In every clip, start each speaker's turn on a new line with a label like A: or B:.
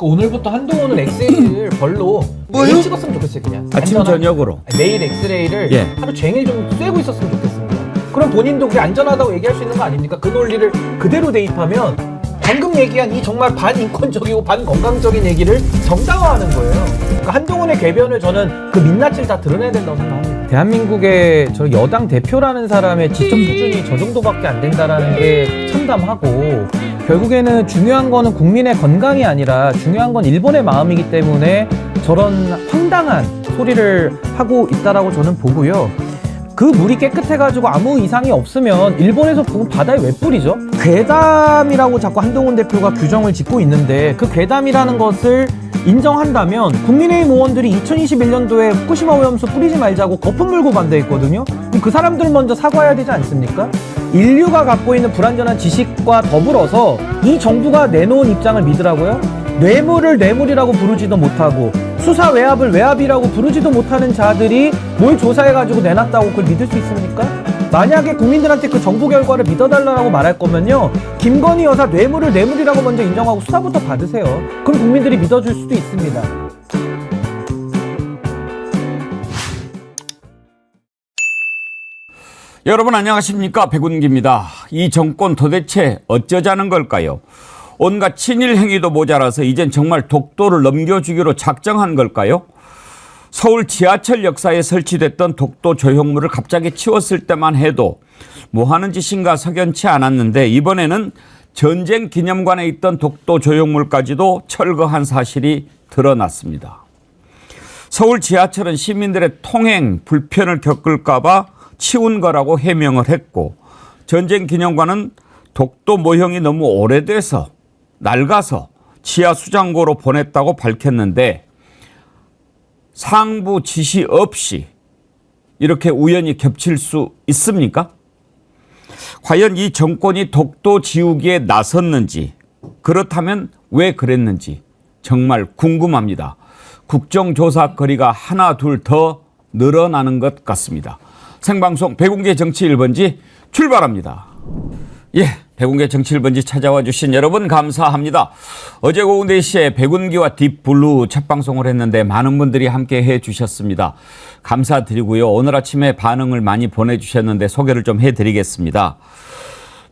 A: 오늘부터 한동훈은 엑스레이를 벌로 매일 찍었으면 좋겠어요. 그냥
B: 아침
A: 안전한-
B: 저녁으로.
A: 매일 엑스레이를
B: 예.
A: 하루 종일 좀 쐬고 있었으면 좋겠습니다. 그럼 본인도 그게 안전하다고 얘기할 수 있는 거 아닙니까? 그 논리를 그대로 대입하면 방금 얘기한 이 정말 반인권적이고 반건강적인 얘기를 정당화하는 거예요. 그러니까 한동훈의 궤변을 저는 그 민낯을 다 드러내야 된다고 생각합니다. 대한민국의 저 여당 대표라는 사람의 지적 수준이 저 정도밖에 안 된다라는 게 참담하고, 결국에는 중요한 거는 국민의 건강이 아니라 중요한 건 일본의 마음이기 때문에 저런 황당한 소리를 하고 있다라고 저는 보고요. 그 물이 깨끗해가지고 아무 이상이 없으면 일본에서 부은 바다에 왜 뿌리죠? 괴담이라고 자꾸 한동훈 대표가 규정을 짓고 있는데, 그 괴담이라는 것을 인정한다면 국민의힘 의원들이 2021년도에 후쿠시마 오염수 뿌리지 말자고 거품 물고 반대했거든요. 그럼 그 사람들 먼저 사과해야 되지 않습니까? 인류가 갖고 있는 불완전한 지식과 더불어서 이 정부가 내놓은 입장을 믿으라고요? 뇌물을 뇌물이라고 부르지도 못하고 수사 외압을 외압이라고 부르지도 못하는 자들이 뭘 조사해가지고 내놨다고 그걸 믿을 수 있습니까? 만약에 국민들한테 그 정부 결과를 믿어달라고 말할 거면요, 김건희 여사 뇌물을 뇌물이라고 먼저 인정하고 수사부터 받으세요. 그럼 국민들이 믿어줄 수도 있습니다.
B: 여러분 안녕하십니까, 백운기입니다. 이 정권 도대체 어쩌자는 걸까요? 온갖 친일 행위도 모자라서 이젠 정말 독도를 넘겨주기로 작정한 걸까요? 서울 지하철 역사에 설치됐던 독도 조형물을 갑자기 치웠을 때만 해도 뭐 하는 짓인가 석연치 않았는데, 이번에는 전쟁 기념관에 있던 독도 조형물까지도 철거한 사실이 드러났습니다. 서울 지하철은 시민들의 통행 불편을 겪을까 봐 치운 거라고 해명을 했고, 전쟁 기념관은 독도 모형이 너무 오래돼서 낡아서 지하 수장고로 보냈다고 밝혔는데, 상부 지시 없이 이렇게 우연히 겹칠 수 있습니까? 과연 이 정권이 독도 지우기에 나섰는지, 그렇다면 왜 그랬는지 정말 궁금합니다. 국정조사 거리가 하나 둘 더 늘어나는 것 같습니다. 생방송 백운기의 정치 1번지 출발합니다. 예, 백운기의 정치 1번지 찾아와 주신 여러분 감사합니다. 어제 오후 4시에 백운기와 딥블루 첫 방송을 했는데 많은 분들이 함께 해 주셨습니다. 감사드리고요. 오늘 아침에 반응을 많이 보내주셨는데 소개를 좀 해드리겠습니다.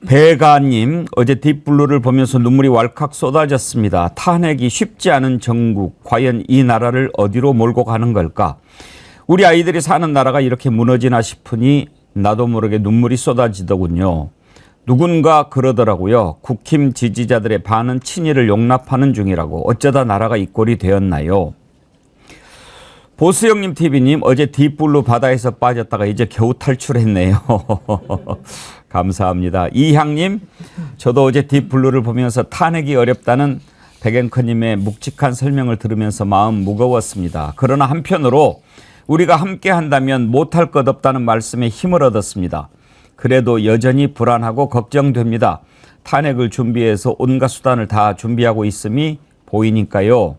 B: 배가님, 어제 딥블루를 보면서 눈물이 왈칵 쏟아졌습니다. 탄핵이 쉽지 않은 정국, 과연 이 나라를 어디로 몰고 가는 걸까? 우리 아이들이 사는 나라가 이렇게 무너지나 싶으니 나도 모르게 눈물이 쏟아지더군요. 누군가 그러더라고요. 국힘 지지자들의 반은 친일을 용납하는 중이라고. 어쩌다 나라가 이 꼴이 되었나요? 보수영님 TV님, 어제 딥블루 바다에서 빠졌다가 이제 겨우 탈출했네요. 감사합니다. 이향님, 저도 어제 딥블루를 보면서 탄핵이 어렵다는 백앵커님의 묵직한 설명을 들으면서 마음 무거웠습니다. 그러나 한편으로 우리가 함께 한다면 못할 것 없다는 말씀에 힘을 얻었습니다. 그래도 여전히 불안하고 걱정됩니다. 탄핵을 준비해서 온갖 수단을 다 준비하고 있음이 보이니까요.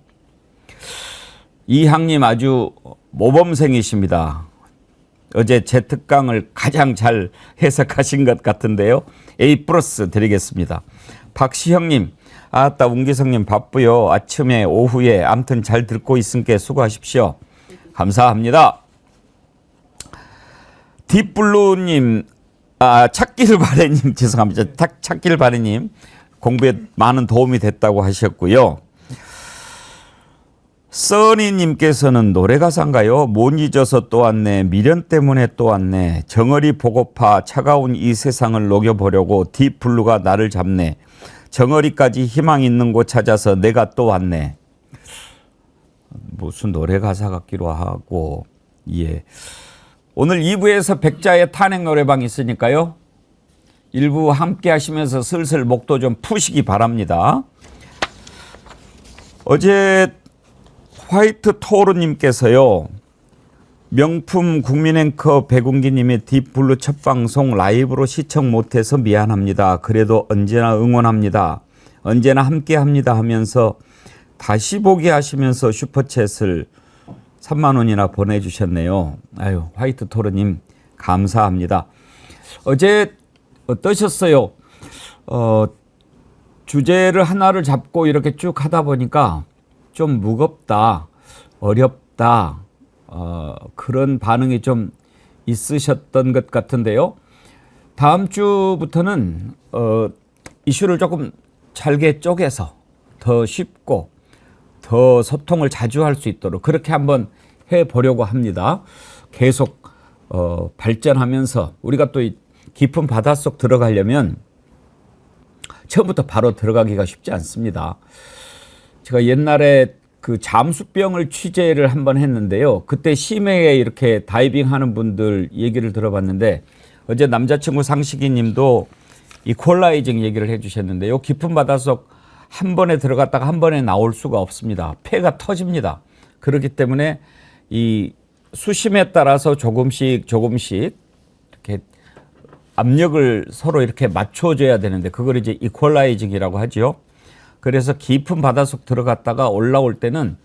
B: 이항님 아주 모범생이십니다. 어제 제 특강을 가장 잘 해석하신 것 같은데요. A+ 드리겠습니다. 박시형님, 아따 운기성님 바쁘요. 아침에 오후에 아무튼 잘 듣고 있으니까 수고하십시오. 감사합니다. 딥블루님, 찾길 바래님, 죄송합니다. 찾길 바래님, 공부에 많은 도움이 됐다고 하셨고요. 써니님께서는 노래 가사인가요? 못 잊어서 또 왔네, 미련 때문에 또 왔네, 정어리 보고파 차가운 이 세상을 녹여보려고 딥블루가 나를 잡네, 정어리까지 희망 있는 곳 찾아서 내가 또 왔네. 무슨 노래 가사 같기로 하고. 예. 오늘 2부에서 백자의 탄핵 노래방이 있으니까요. 1부 함께 하시면서 슬슬 목도 좀 푸시기 바랍니다. 어제 화이트 토르님께서요, 명품 국민 앵커 백운기님의 딥블루 첫 방송 라이브로 시청 못해서 미안합니다. 그래도 언제나 응원합니다. 언제나 함께 합니다 하면서 다시 보기 하시면서 슈퍼챗을 3만 원이나 보내주셨네요. 아유, 화이트 토르님 감사합니다. 어제 어떠셨어요? 주제를 하나를 잡고 이렇게 쭉 하다 보니까 좀 무겁다, 어렵다, 그런 반응이 좀 있으셨던 것 같은데요. 다음 주부터는 이슈를 조금 잘게 쪼개서 더 쉽고 더 소통을 자주 할 수 있도록 그렇게 한번 해보려고 합니다. 계속 발전하면서 우리가 또 깊은 바닷속 들어가려면 처음부터 바로 들어가기가 쉽지 않습니다. 제가 옛날에 그 잠수병을 취재를 한번 했는데요. 그때 심해에 이렇게 다이빙하는 분들 얘기를 들어봤는데 어제 남자친구 상식이 님도 이퀄라이징 얘기를 해주셨는데요. 깊은 바닷속 한 번에 들어갔다가 한 번에 나올 수가 없습니다. 폐가 터집니다. 그렇기 때문에 이 수심에 따라서 조금씩 이렇게 압력을 서로 이렇게 맞춰줘야 되는데 그걸 이제 이퀄라이징이라고 하죠. 그래서 깊은 바닷속 들어갔다가 올라올 때는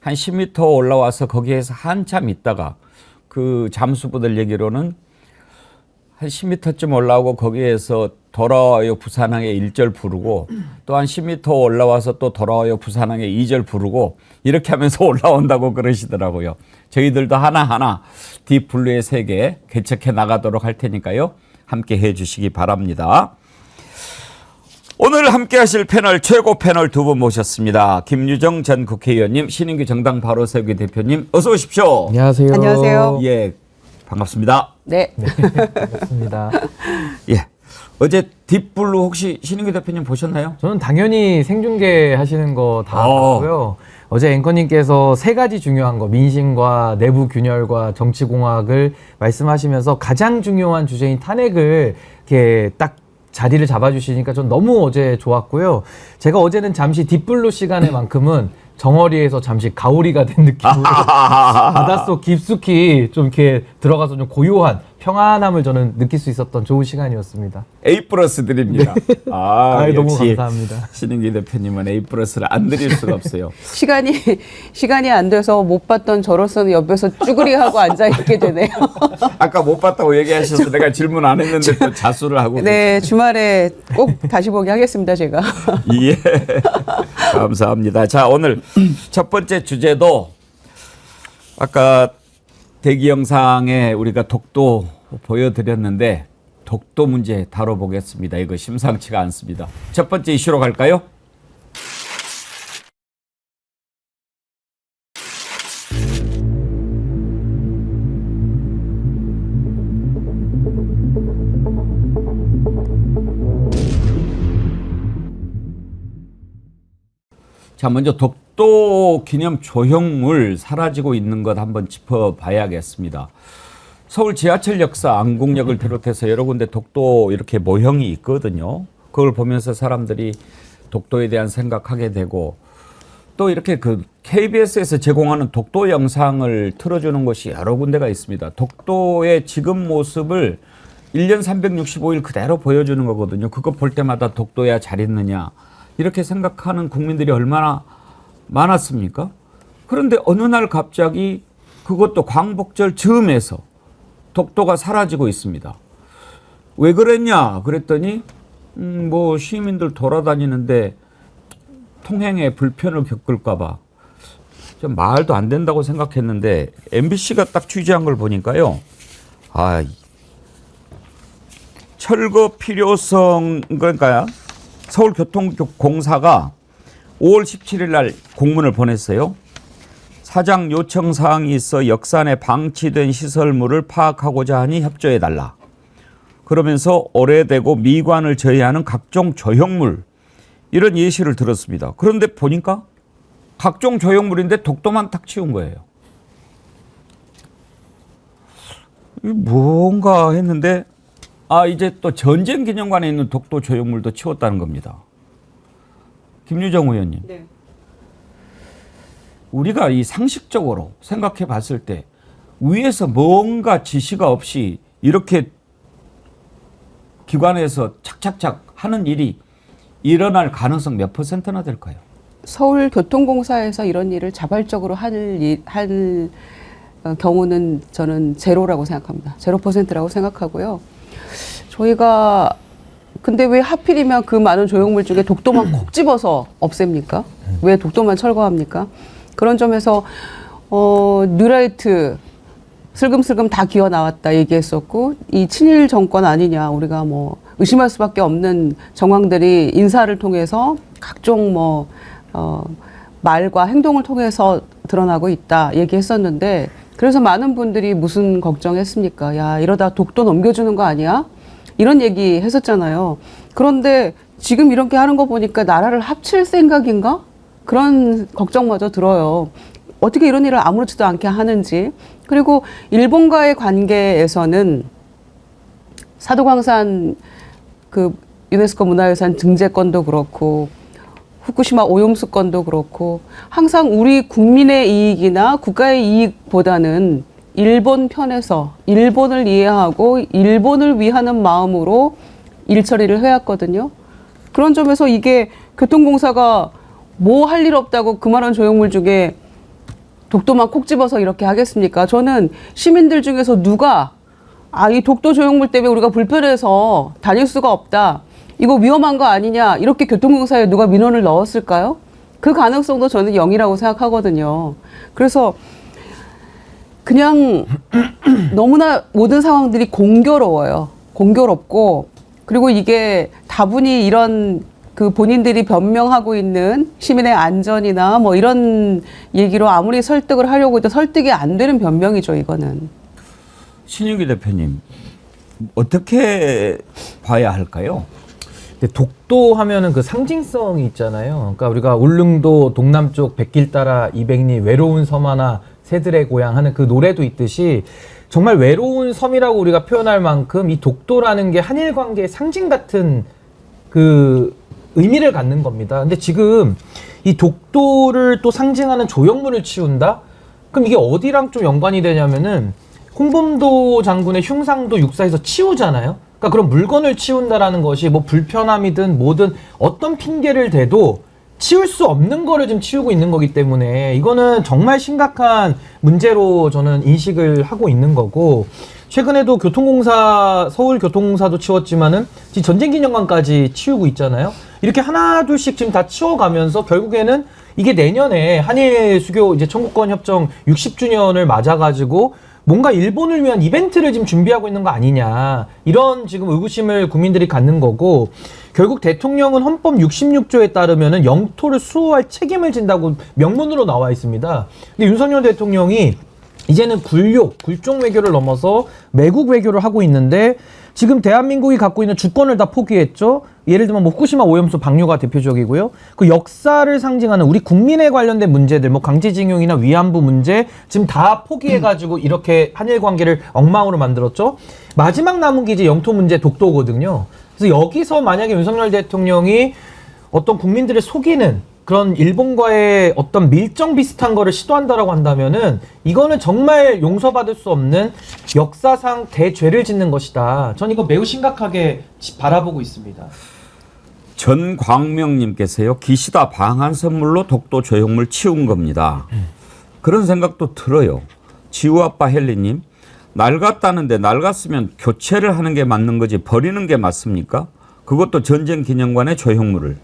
B: 한 10m 올라와서 거기에서 한참 있다가 그 잠수부들 얘기로는 한 10m쯤 올라오고 거기에서 돌아와요 부산항에 1절 부르고 또 한 10m 올라와서 또 돌아와요 부산항에 2절 부르고 이렇게 하면서 올라온다고 그러시더라고요. 저희들도 하나하나 딥블루의 세계 개척해 나가도록 할 테니까요. 함께 해 주시기 바랍니다. 오늘 함께 하실 패널 최고 패널 두 분 모셨습니다. 김유정 전 국회의원님, 신인규 정당 바로 세우기 대표님 어서 오십시오.
A: 안녕하세요.
C: 안녕하세요.
B: 예, 반갑습니다.
C: 네.
A: 반갑습니다.
B: 예, 어제 딥블루 혹시 신인규 대표님 보셨나요?
A: 저는 당연히 생중계 하시는 거 다 봤고요. 어제 앵커님께서 세 가지 중요한 거, 민심과 내부 균열과 정치공학을 말씀하시면서 가장 중요한 주제인 탄핵을 이렇게 딱 자리를 잡아주시니까 전 너무 어제 좋았고요. 제가 어제는 잠시 딥블루 시간에만큼은 정어리에서 잠시 가오리가 된 느낌으로 바닷속 깊숙이 좀 이렇게 들어가서 좀 고요한 평안함을 저는 느낄 수 있었던 좋은 시간이었습니다.
B: A+ 드립니다.
A: 너무
B: 역시
A: 감사합니다.
B: 신인기 대표님은 A+를 안 드릴 수가 없어요.
C: 시간이 안 돼서 못 봤던 저로서는 옆에서 쭈그리하고 앉아 있게 되네요.
B: 아까 못 봤다고 얘기하셔서 내가 질문 안 했는데 또 자수를 하고.
C: 네, 주말에 꼭 다시 보기 하겠습니다, 제가.
B: 예. 감사합니다. 자, 오늘 첫 번째 주제도 아까 대기 영상에 우리가 독도 보여드렸는데 독도 문제 다뤄보겠습니다. 이거 심상치가 않습니다. 첫 번째 이슈로 갈까요? 자, 먼저 독도 기념 조형물 사라지고 있는 것 한번 짚어봐야겠습니다. 서울 지하철 역사 안국역을 비롯해서 여러 군데 독도 이렇게 모형이 있거든요. 그걸 보면서 사람들이 독도에 대한 생각하게 되고 또 이렇게 그 KBS에서 제공하는 독도 영상을 틀어주는 곳이 여러 군데가 있습니다. 독도의 지금 모습을 1년 365일 그대로 보여주는 거거든요. 그거 볼 때마다 독도야 잘 있느냐 이렇게 생각하는 국민들이 얼마나 많았습니까? 그런데 어느 날 갑자기 그것도 광복절 즈음에서 독도가 사라지고 있습니다. 왜 그랬냐 그랬더니 뭐 시민들 돌아다니는데 통행에 불편을 겪을까 봐 좀 말도 안 된다고 생각했는데 MBC가 딱 취재한 걸 보니까요. 철거 필요성 그러니까 서울교통공사가 5월 17일 날 공문을 보냈어요. 사장 요청 사항이 있어 역산에 방치된 시설물을 파악하고자 하니 협조해달라. 그러면서 오래되고 미관을 저해하는 각종 조형물 이런 예시를 들었습니다. 그런데 보니까 각종 조형물인데 독도만 탁 치운 거예요. 뭔가 했는데 이제 또 전쟁기념관에 있는 독도 조형물도 치웠다는 겁니다. 김유정 의원님.
C: 네.
B: 우리가 이 상식적으로 생각해 봤을 때 위에서 뭔가 지시가 없이 이렇게 기관에서 착착착 하는 일이 일어날 가능성 몇 %나 될까요?
C: 서울교통공사에서 이런 일을 자발적으로 할 경우는 저는 제로라고 생각합니다. 0%라고 생각하고요. 저희가 근데 왜 하필이면 그 많은 조형물 중에 독도만 콕 집어서 없앱니까? 왜 독도만 철거합니까? 그런 점에서 뉴라이트 슬금슬금 다 기어 나왔다 얘기했었고, 이 친일 정권 아니냐, 우리가 뭐 의심할 수밖에 없는 정황들이 인사를 통해서 각종 말과 행동을 통해서 드러나고 있다 얘기했었는데, 그래서 많은 분들이 무슨 걱정했습니까? 야, 이러다 독도 넘겨주는 거 아니야? 이런 얘기 했었잖아요. 그런데 지금 이렇게 하는 거 보니까 나라를 합칠 생각인가? 그런 걱정마저 들어요. 어떻게 이런 일을 아무렇지도 않게 하는지. 그리고 일본과의 관계에서는 사도광산 그 유네스코 문화유산 등재권도 그렇고 후쿠시마 오염수 건도 그렇고 항상 우리 국민의 이익이나 국가의 이익보다는 일본 편에서 일본을 이해하고 일본을 위하는 마음으로 일 처리를 해왔거든요. 그런 점에서 이게 교통공사가 뭐 할 일 없다고 그만한 조형물 중에 독도만 콕 집어서 이렇게 하겠습니까? 저는 시민들 중에서 누가 이 독도 조형물 때문에 우리가 불편해서 다닐 수가 없다, 이거 위험한 거 아니냐, 이렇게 교통공사에 누가 민원을 넣었을까요? 그 가능성도 저는 0이라고 생각하거든요. 그래서 그냥 너무나 모든 상황들이 공교로워요. 공교롭고, 그리고 이게 다분히 이런 그 본인들이 변명하고 있는 시민의 안전이나 뭐 이런 얘기로 아무리 설득을 하려고 해도 설득이 안 되는 변명이죠, 이거는.
B: 신유기 대표님, 어떻게 봐야 할까요?
A: 근데 독도 하면은 그 상징성이 있잖아요. 그러니까 우리가 울릉도 동남쪽 백길 따라 200리 외로운 섬 하나 새들의 고향 하는 그 노래도 있듯이 정말 외로운 섬이라고 우리가 표현할 만큼 이 독도라는 게 한일 관계의 상징 같은 그 의미를 갖는 겁니다. 근데 지금 이 독도를 또 상징하는 조형물을 치운다? 그럼 이게 어디랑 좀 연관이 되냐면은 홍범도 장군의 흉상도 육사에서 치우잖아요. 그러니까 그런 물건을 치운다라는 것이 뭐 불편함이든 뭐든 어떤 핑계를 대도 치울 수 없는 거를 지금 치우고 있는 거기 때문에 이거는 정말 심각한 문제로 저는 인식을 하고 있는 거고, 최근에도 서울교통공사도 치웠지만은 지금 전쟁기념관까지 치우고 있잖아요. 이렇게 하나 둘씩 지금 다 치워가면서 결국에는 이게 내년에 한일 수교 이제 청구권 협정 60주년을 맞아가지고 뭔가 일본을 위한 이벤트를 지금 준비하고 있는 거 아니냐, 이런 지금 의구심을 국민들이 갖는 거고, 결국 대통령은 헌법 66조에 따르면은 영토를 수호할 책임을 진다고 명문으로 나와 있습니다. 근데 윤석열 대통령이 이제는 굴종 외교를 넘어서 매국 외교를 하고 있는데, 지금 대한민국이 갖고 있는 주권을 다 포기했죠. 예를 들면 뭐 후쿠시마 오염수 방류가 대표적이고요. 그 역사를 상징하는 우리 국민에 관련된 문제들, 뭐 강제징용이나 위안부 문제 지금 다 포기해가지고 이렇게 한일 관계를 엉망으로 만들었죠. 마지막 남은 게 이제 영토 문제 독도거든요. 그래서 여기서 만약에 윤석열 대통령이 어떤 국민들을 속이는 그런 일본과의 어떤 밀정 비슷한 거를 시도한다라고 한다면은 이거는 정말 용서받을 수 없는 역사상 대죄를 짓는 것이다. 전 이거 매우 심각하게 바라보고 있습니다.
B: 전광명님께서요, 기시다 방한 선물로 독도 조형물 치운 겁니다. 그런 생각도 들어요. 지우아빠 헬리님, 낡았다는데 낡았으면 교체를 하는 게 맞는 거지 버리는 게 맞습니까? 그것도 전쟁기념관의 조형물을.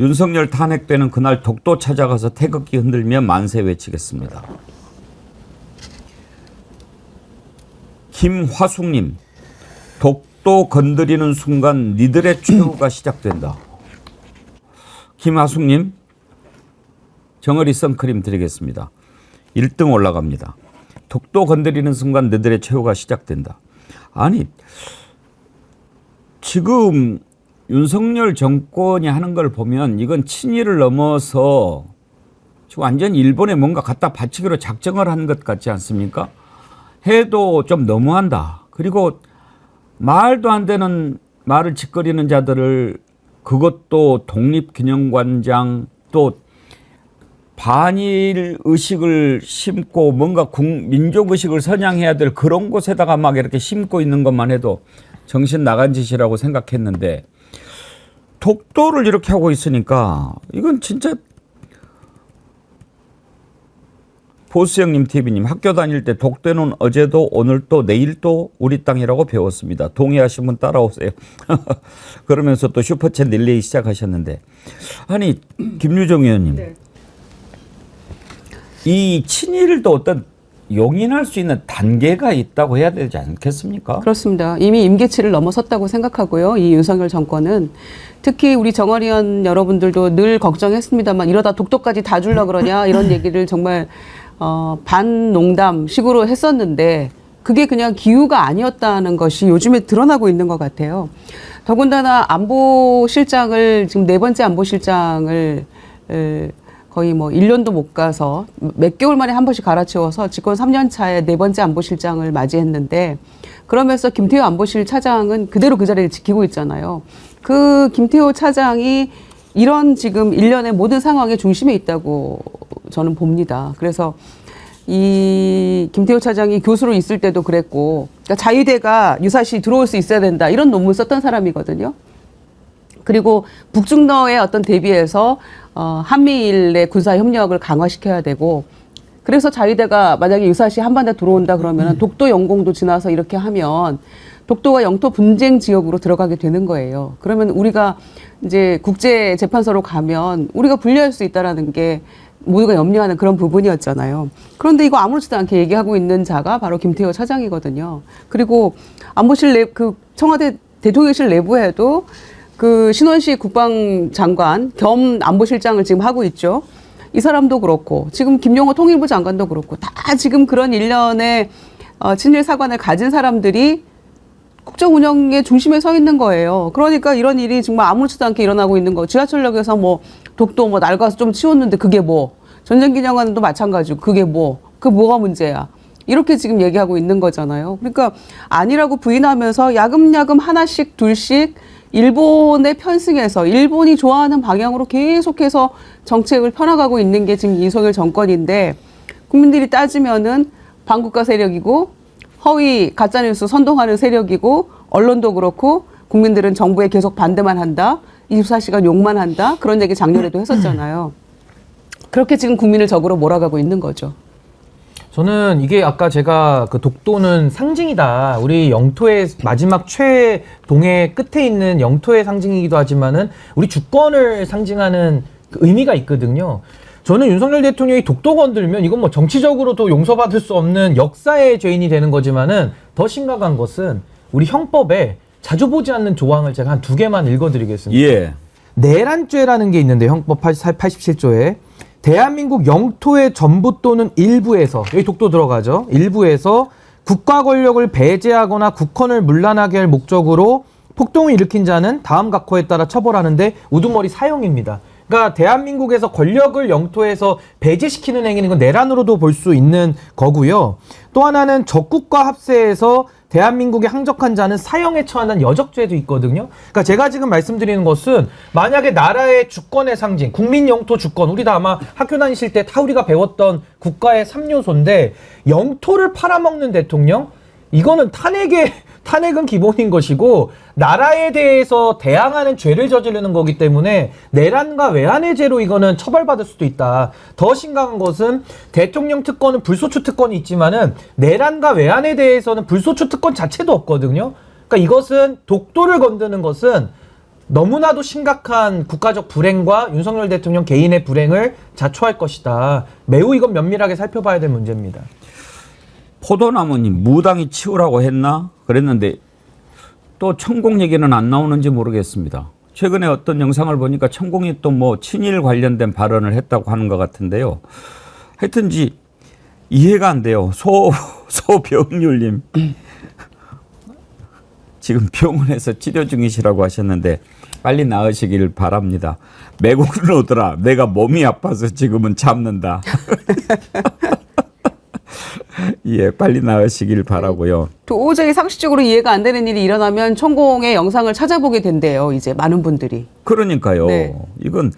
B: 윤석열 탄핵되는 그날 독도 찾아가서 태극기 흔들며 만세 외치겠습니다. 김화숙님, 독도 건드리는 순간 니들의 최후가 시작된다. 김화숙님, 정어리 선크림 드리겠습니다. 1등 올라갑니다. 독도 건드리는 순간 너들의 최후가 시작된다. 아니, 지금 윤석열 정권이 하는 걸 보면 이건 친일을 넘어서 지금 완전히 일본에 뭔가 갖다 바치기로 작정을 한 것 같지 않습니까? 해도 좀 너무한다. 그리고 말도 안 되는 말을 짓거리는 자들을, 그것도 독립기념관장, 또 반일 의식을 심고 뭔가 민족 의식을 선양해야 될 그런 곳에다가 막 이렇게 심고 있는 것만 해도 정신 나간 짓이라고 생각했는데, 독도를 이렇게 하고 있으니까 이건 진짜 보수형님 TV님 학교 다닐 때 독대는 어제도 오늘도 내일도 우리 땅이라고 배웠습니다. 동의하신 분 따라오세요. 그러면서 또 슈퍼챗 릴레이 시작하셨는데 아니 김유정 의원님
C: 네.
B: 이 친일도 어떤 용인할 수 있는 단계가 있다고 해야 되지 않겠습니까?
C: 그렇습니다. 이미 임계치를 넘어섰다고 생각하고요. 이 윤석열 정권은 특히 우리 정어리원 여러분들도 늘 걱정했습니다만 이러다 독도까지 다 줄라 그러냐 이런 얘기를 정말 반농담식으로 했었는데 그게 그냥 기우가 아니었다는 것이 요즘에 드러나고 있는 것 같아요. 더군다나 안보실장을 지금 4번째 안보실장을 거의 뭐 1년도 못 가서 몇 개월 만에 한 번씩 갈아치워서 집권 3년 차에 4번째 안보실장을 맞이했는데 그러면서 김태호 안보실 차장은 그대로 그 자리를 지키고 있잖아요. 그 김태호 차장이 이런 지금 일련의 모든 상황의 중심에 있다고 저는 봅니다. 그래서 이 김태호 차장이 교수로 있을 때도 그랬고 그러니까 자유대가 유사시 들어올 수 있어야 된다 이런 논문 썼던 사람이거든요. 그리고 북중러의 어떤 대비해서 한미일의 군사 협력을 강화시켜야 되고 그래서 자유대가 만약에 유사시 한반도에 들어온다 그러면 독도 영공도 지나서 이렇게 하면 독도가 영토 분쟁 지역으로 들어가게 되는 거예요. 그러면 우리가 이제 국제 재판소로 가면 우리가 불리할 수 있다라는 게 모두가 염려하는 그런 부분이었잖아요. 그런데 이거 아무렇지도 않게 얘기하고 있는 자가 바로 김태호 차장이거든요. 그리고 안보실 그 청와대 대통령실 내부에도 그 신원식 국방장관 겸 안보실장을 지금 하고 있죠. 이 사람도 그렇고 지금 김용호 통일부 장관도 그렇고 다 지금 그런 일련의 친일 사관을 가진 사람들이 국정 운영의 중심에 서 있는 거예요. 그러니까 이런 일이 정말 아무렇지도 않게 일어나고 있는 거. 지하철역에서 뭐 독도 뭐 낡아서 좀 치웠는데 그게 뭐 전쟁기념관도 마찬가지고 그게 뭐 그 뭐가 문제야. 이렇게 지금 얘기하고 있는 거잖아요. 그러니까 아니라고 부인하면서 야금야금 하나씩 둘씩 일본에 편승해서 일본이 좋아하는 방향으로 계속해서 정책을 펴나가고 있는 게 지금 윤석열 정권인데 국민들이 따지면은 반국가 세력이고 허위 가짜뉴스 선동하는 세력이고 언론도 그렇고 국민들은 정부에 계속 반대만 한다. 24시간 욕만 한다. 그런 얘기 작년에도 했었잖아요. 그렇게 지금 국민을 적으로 몰아가고 있는 거죠.
A: 저는 이게 아까 제가 그 독도는 상징이다. 우리 영토의 마지막 최동해 끝에 있는 영토의 상징이기도 하지만은 우리 주권을 상징하는 그 의미가 있거든요. 저는 윤석열 대통령이 독도 건들면 이건 뭐 정치적으로도 용서받을 수 없는 역사의 죄인이 되는 거지만은 더 심각한 것은 우리 형법에 자주 보지 않는 조항을 제가 한 2개만 읽어드리겠습니다.
B: 예.
A: 내란죄라는 게 있는데 형법 87조에 대한민국 영토의 전부 또는 일부에서 여기 독도 들어가죠. 일부에서 국가 권력을 배제하거나 국헌을 문란하게 할 목적으로 폭동을 일으킨 자는 다음 각호에 따라 처벌하는데 우두머리 사형입니다. 그러니까 대한민국에서 권력을 영토에서 배제시키는 행위는 이건 내란으로도 볼 수 있는 거고요. 또 하나는 적국과 합세해서 대한민국에 항적한 자는 사형에 처한다는 여적죄도 있거든요. 그러니까 제가 지금 말씀드리는 것은 만약에 나라의 주권의 상징, 국민 영토 주권, 우리 다 아마 학교 다니실 때 다 우리가 배웠던 국가의 3요소인데 영토를 팔아먹는 대통령? 이거는 탄핵은 기본인 것이고 나라에 대해서 대항하는 죄를 저지르는 거기 때문에 내란과 외환의 죄로 이거는 처벌받을 수도 있다. 더 심각한 것은 대통령 특권은 불소추 특권이 있지만은 내란과 외환에 대해서는 불소추 특권 자체도 없거든요. 그러니까 이것은 독도를 건드는 것은 너무나도 심각한 국가적 불행과 윤석열 대통령 개인의 불행을 자초할 것이다. 매우 이건 면밀하게 살펴봐야 될 문제입니다.
B: 포도나무님 무당이 치우라고 했나? 그랬는데 또 천공 얘기는 안 나오는지 모르겠습니다. 최근에 어떤 영상을 보니까 천공이 또 뭐 친일 관련된 발언을 했다고 하는 것 같은데요. 하여튼지 이해가 안 돼요. 소병률님 지금 병원에서 치료 중이시라고 하셨는데 빨리 나으시길 바랍니다. 매국은 오더라. 내가 몸이 아파서 지금은 참는다. 예, 빨리 나으시길 바라고요.
C: 도저히 상식적으로 이해가 안 되는 일이 일어나면 천공의 영상을 찾아보게 된대요. 이제 많은 분들이.
B: 그러니까요.
C: 네.
B: 이건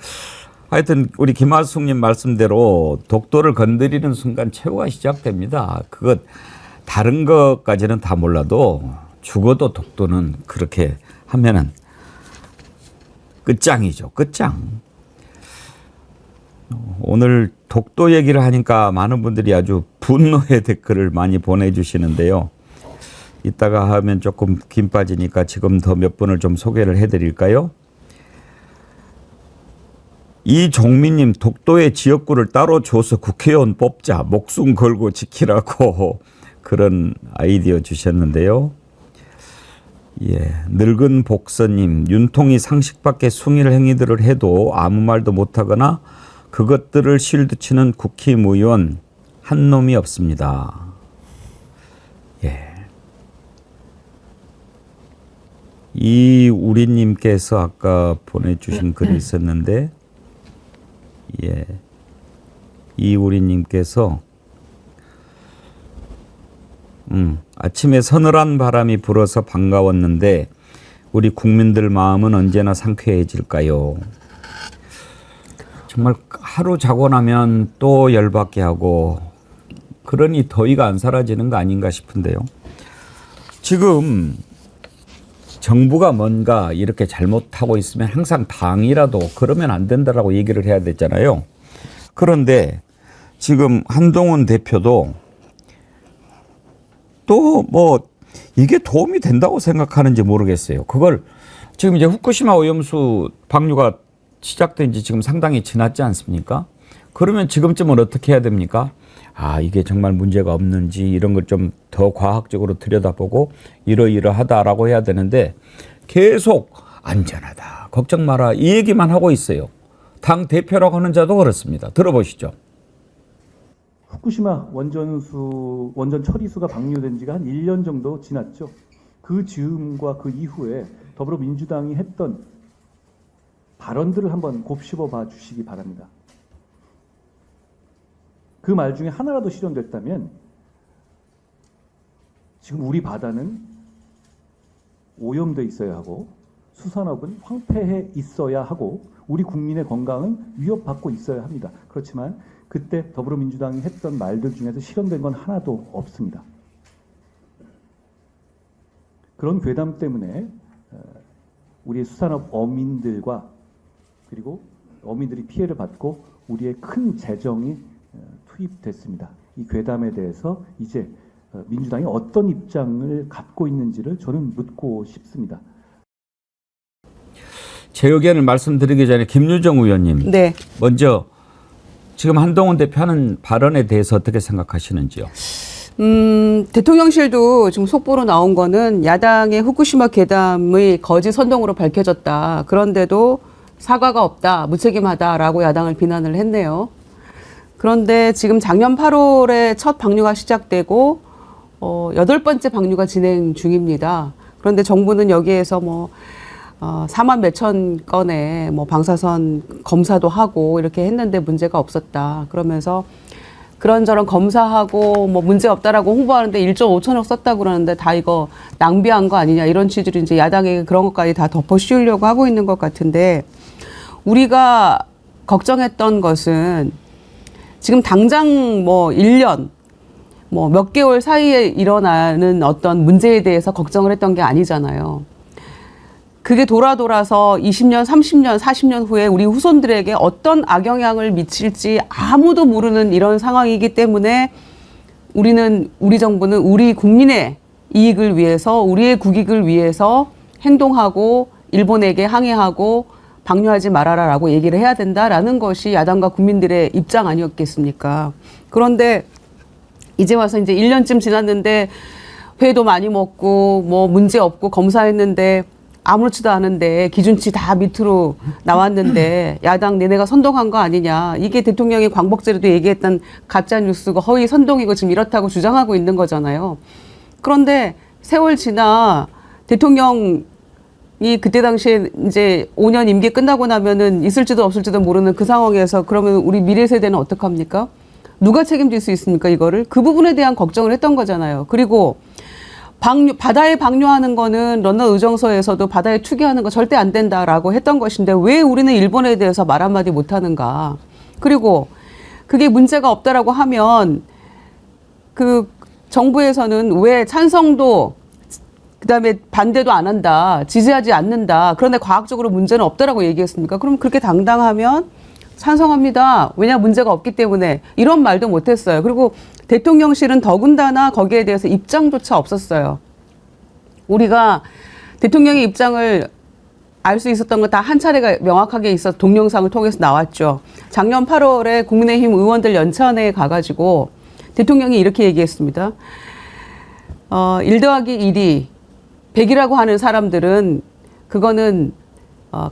B: 하여튼 우리 김하숙님 말씀대로 독도를 건드리는 순간 최후가 시작됩니다. 그것 다른 것까지는 다 몰라도 죽어도 독도는 그렇게 하면은 끝장이죠. 끝장. 오늘 독도 얘기를 하니까 많은 분들이 아주 분노의 댓글을 많이 보내주시는데요. 이따가 하면 조금 긴 빠지니까 지금 더 몇 분을 좀 소개를 해드릴까요? 이종민님, 독도의 지역구를 따로 줘서 국회의원 뽑자, 목숨 걸고 지키라고 그런 아이디어 주셨는데요. 예, 늙은 복서님, 윤통이 상식 밖의 숭일 행위들을 해도 아무 말도 못하거나 그것들을 실드치는 국힘의원 한 놈이 없습니다. 예. 이우리님께서 아까 보내주신 글이 있었는데, 예, 이우리님께서 아침에 서늘한 바람이 불어서 반가웠는데 우리 국민들 마음은 언제나 상쾌해질까요? 정말 하루 자고 나면 또 열받게 하고 그러니 더위가 안 사라지는 거 아닌가 싶은데요. 지금 정부가 뭔가 이렇게 잘못하고 있으면 항상 당이라도 그러면 안 된다라고 얘기를 해야 되잖아요. 그런데 지금 한동훈 대표도 또 뭐 이게 도움이 된다고 생각하는지 모르겠어요. 그걸 지금 이제 후쿠시마 오염수 방류가 시작된 지 지금 상당히 지났지 않습니까? 그러면 지금쯤은 어떻게 해야 됩니까? 아, 이게 정말 문제가 없는지 이런 걸 좀 더 과학적으로 들여다보고 이러이러하다라고 해야 되는데 계속 안전하다, 걱정 마라 이 얘기만 하고 있어요. 당 대표라고 하는 자도 그렇습니다. 들어보시죠.
D: 후쿠시마 원전 처리수가 방류된 지가 한 1년 정도 지났죠. 그 즈음과 그 이후에 더불어민주당이 했던 발언들을 한번 곱씹어 봐 주시기 바랍니다. 그 말 중에 하나라도 실현됐다면 지금 우리 바다는 오염돼 있어야 하고 수산업은 황폐해 있어야 하고 우리 국민의 건강은 위협받고 있어야 합니다. 그렇지만 그때 더불어민주당이 했던 말들 중에서 실현된 건 하나도 없습니다. 그런 괴담 때문에 우리의 수산업 어민들과 그리고 어민들이 피해를 받고 우리의 큰 재정이 투입됐습니다. 이 괴담에 대해서 이제 민주당이 어떤 입장을 갖고 있는지를 저는 묻고 싶습니다.
B: 제 의견을 말씀드리기 전에 김유정 의원님,
C: 네.
B: 먼저 지금 한동훈 대표 하는 발언에 대해서 어떻게 생각하시는지요?
C: 대통령실도 지금 속보로 나온 거는 야당의 후쿠시마 괴담의 거짓 선동으로 밝혀졌다. 그런데도 사과가 없다, 무책임하다라고 야당을 비난을 했네요. 그런데 지금 작년 8월에 첫 방류가 시작되고 8번째 방류가 진행 중입니다. 그런데 정부는 여기에서 4만 몇천 건의 방사선 검사도 하고 이렇게 했는데 문제가 없었다. 그러면서 그런저런 검사하고 문제 없다라고 홍보하는데 1.5천억 썼다고 그러는데 다 이거 낭비한 거 아니냐 이런 취지로 이제 야당에게 그런 것까지 다 덮어씌우려고 하고 있는 것 같은데 우리가 걱정했던 것은 지금 당장 1년 몇 개월 사이에 일어나는 어떤 문제에 대해서 걱정을 했던 게 아니잖아요. 그게 돌아서 20년, 30년, 40년 후에 우리 후손들에게 어떤 악영향을 미칠지 아무도 모르는 이런 상황이기 때문에 우리 정부는 우리 국민의 이익을 위해서 우리의 국익을 위해서 행동하고 일본에게 항의하고 방류하지 말아라라고 얘기를 해야 된다라는 것이 야당과 국민들의 입장 아니었겠습니까? 그런데 이제 와서 이제 1년쯤 지났는데 회도 많이 먹고 문제 없고 검사했는데 아무렇지도 않은데 기준치 다 밑으로 나왔는데 야당 내내가 선동한 거 아니냐. 이게 대통령이 광복절에도 얘기했던 가짜 뉴스고 허위 선동이고 지금 이렇다고 주장하고 있는 거잖아요. 그런데 세월 지나 대통령이 그때 당시에 이제 5년 임기 끝나고 나면은 있을지도 없을지도 모르는 그 상황에서 그러면 우리 미래 세대는 어떡합니까? 누가 책임질 수 있습니까, 이거를? 그 부분에 대한 걱정을 했던 거잖아요. 그리고 바다에 방류하는 거는 런던 의정서에서도 바다에 투기하는 거 절대 안 된다라고 했던 것인데 왜 우리는 일본에 대해서 말 한마디 못 하는가? 그리고 그게 문제가 없다라고 하면 그 정부에서는 왜 찬성도 그다음에 반대도 안 한다, 지지하지 않는다. 그런데 과학적으로 문제는 없다라고 얘기했습니까? 그럼 그렇게 당당하면 찬성합니다. 왜냐 문제가 없기 때문에 이런 말도 못했어요. 그리고 대통령실은 더군다나 거기에 대해서 입장조차 없었어요. 우리가 대통령의 입장을 알 수 있었던 건 다 한 차례가 명확하게 있어서 동영상을 통해서 나왔죠. 작년 8월에 국민의힘 의원들 연찬회에 가가지고 대통령이 이렇게 얘기했습니다. 1 더하기 1이 100이라고 하는 사람들은 그거는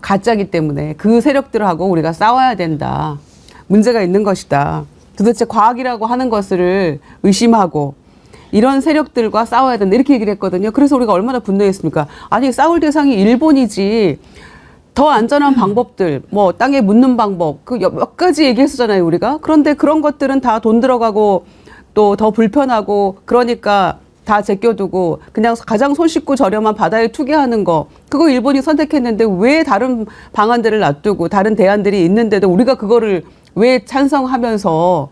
C: 가짜기 때문에 그 세력들하고 우리가 싸워야 된다. 문제가 있는 것이다. 도대체 과학이라고 하는 것을 의심하고 이런 세력들과 싸워야 된다. 이렇게 얘기를 했거든요. 그래서 우리가 얼마나 분노했습니까? 아니 싸울 대상이 일본이지. 더 안전한 방법들, 뭐 땅에 묻는 방법, 그 몇 가지 얘기했었잖아요, 우리가. 그런데 그런 것들은 다 돈 들어가고 또 더 불편하고 그러니까 다 제껴두고 그냥 가장 손쉽고 저렴한 바다에 투기하는 거, 그거 일본이 선택했는데 왜 다른 방안들을 놔두고 다른 대안들이 있는데도 우리가 그거를 왜 찬성하면서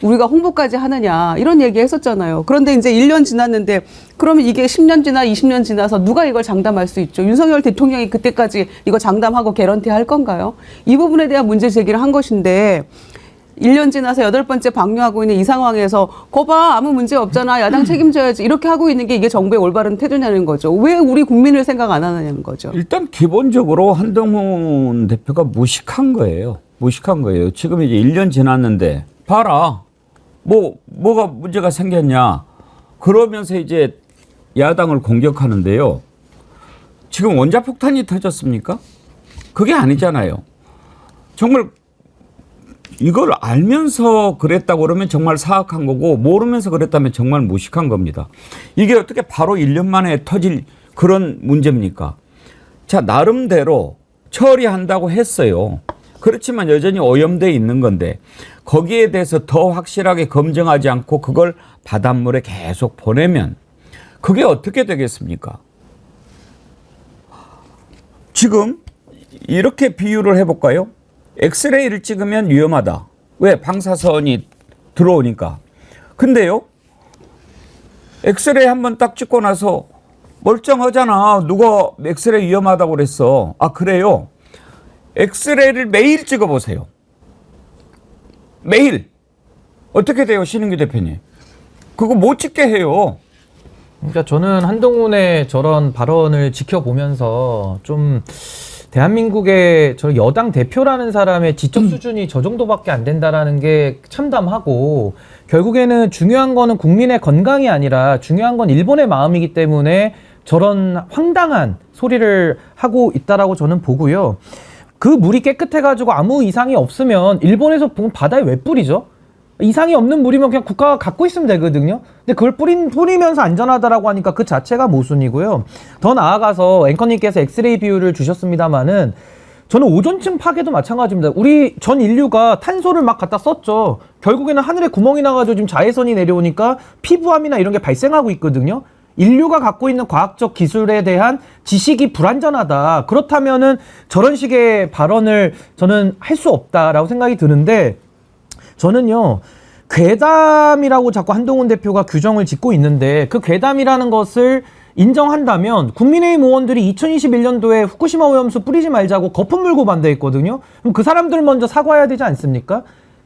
C: 우리가 홍보까지 하느냐 이런 얘기 했었잖아요. 그런데 이제 1년 지났는데 그러면 이게 10년 지나 20년 지나서 누가 이걸 장담할 수 있죠? 윤석열 대통령이 그때까지 이거 장담하고 개런티 할 건가요? 이 부분에 대한 문제 제기를 한 것인데 1년 지나서 8번째 방류하고 있는 이 상황에서 거봐 아무 문제 없잖아. 야당 책임져야지. 이렇게 하고 있는 게 이게 정부의 올바른 태도냐는 거죠. 왜 우리 국민을 생각 안 하느냐는 거죠.
B: 일단 기본적으로 한동훈 대표가 무식한 거예요. 무식한 거예요. 지금 이제 1년 지났는데 봐라. 뭐가 문제가 생겼냐. 그러면서 이제 야당을 공격하는데요. 지금 원자폭탄이 터졌습니까? 그게 아니잖아요. 정말 이걸 알면서 그랬다고 그러면 정말 사악한 거고 모르면서 그랬다면 정말 무식한 겁니다. 이게 어떻게 바로 1년 만에 터질 그런 문제입니까? 자, 나름대로 처리한다고 했어요. 그렇지만 여전히 오염돼 있는 건데 거기에 대해서 더 확실하게 검증하지 않고 그걸 바닷물에 계속 보내면 그게 어떻게 되겠습니까? 지금 이렇게 비유를 해볼까요? 엑스레이를 찍으면 위험하다. 왜? 방사선이 들어오니까. 근데요, 엑스레이 한번 딱 찍고 나서 멀쩡하잖아. 누가 엑스레이 위험하다고 그랬어. 아, 그래요? 엑스레이를 매일 찍어보세요. 매일. 어떻게 돼요, 신은규 대표님? 그거 못 찍게 해요.
A: 그러니까 저는 한동훈의 저런 발언을 지켜보면서 좀 대한민국의 저 여당 대표라는 사람의 지적 수준이 저 정도밖에 안 된다라는 게 참담하고, 결국에는 중요한 거는 국민의 건강이 아니라 중요한 건 일본의 마음이기 때문에 저런 황당한 소리를 하고 있다라고 저는 보고요. 그 물이 깨끗해가지고 아무 이상이 없으면 일본에서 보면 바다에 왜 뿌리죠? 이상이 없는 물이면 그냥 국가가 갖고 있으면 되거든요. 근데 그걸 뿌리면서 안전하다라고 하니까 그 자체가 모순이고요. 더 나아가서 앵커님께서 엑스레이 비율을 주셨습니다만은 저는 오존층 파괴도 마찬가지입니다. 우리 전 인류가 탄소를 막 갖다 썼죠. 결국에는 하늘에 구멍이 나가지고 지금 자외선이 내려오니까 피부암이나 이런 게 발생하고 있거든요. 인류가 갖고 있는 과학적 기술에 대한 지식이 불완전하다. 그렇다면은 저런 식의 발언을 저는 할 수 없다라고 생각이 드는데, 저는요, 괴담이라고 자꾸 한동훈 대표가 규정을 짓고 있는데, 그 괴담이라는 것을 인정한다면 국민의힘 의원들이 2021년도에 후쿠시마 오염수 뿌리지 말자고 거품 물고 반대했거든요. 그럼 그 사람들 먼저 사과해야 되지 않습니까?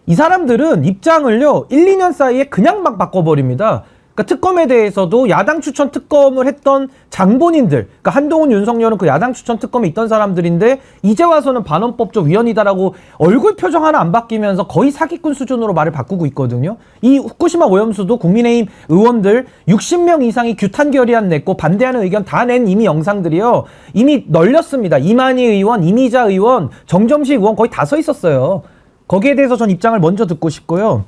A: 이 사람들은 입장을요 1, 2년 사이에 그냥 막 바꿔버립니다. 그러니까 특검에 대해서도 야당 추천 특검을 했던 장본인들, 그러니까 한동훈, 윤석열은 그 야당 추천 특검에 있던 사람들인데 이제 와서는 반헌법적 위헌이다라고 얼굴 표정 하나 안 바뀌면서 거의 사기꾼 수준으로 말을 바꾸고 있거든요. 이 후쿠시마 오염수도 국민의힘 의원들 60명 이상이 규탄 결의안 냈고 반대하는 의견 다 낸 이미 영상들이요. 이미 널렸습니다. 이만희 의원, 이미자 의원, 정점식 의원 거의 다 서 있었어요. 거기에 대해서 전 입장을 먼저 듣고 싶고요.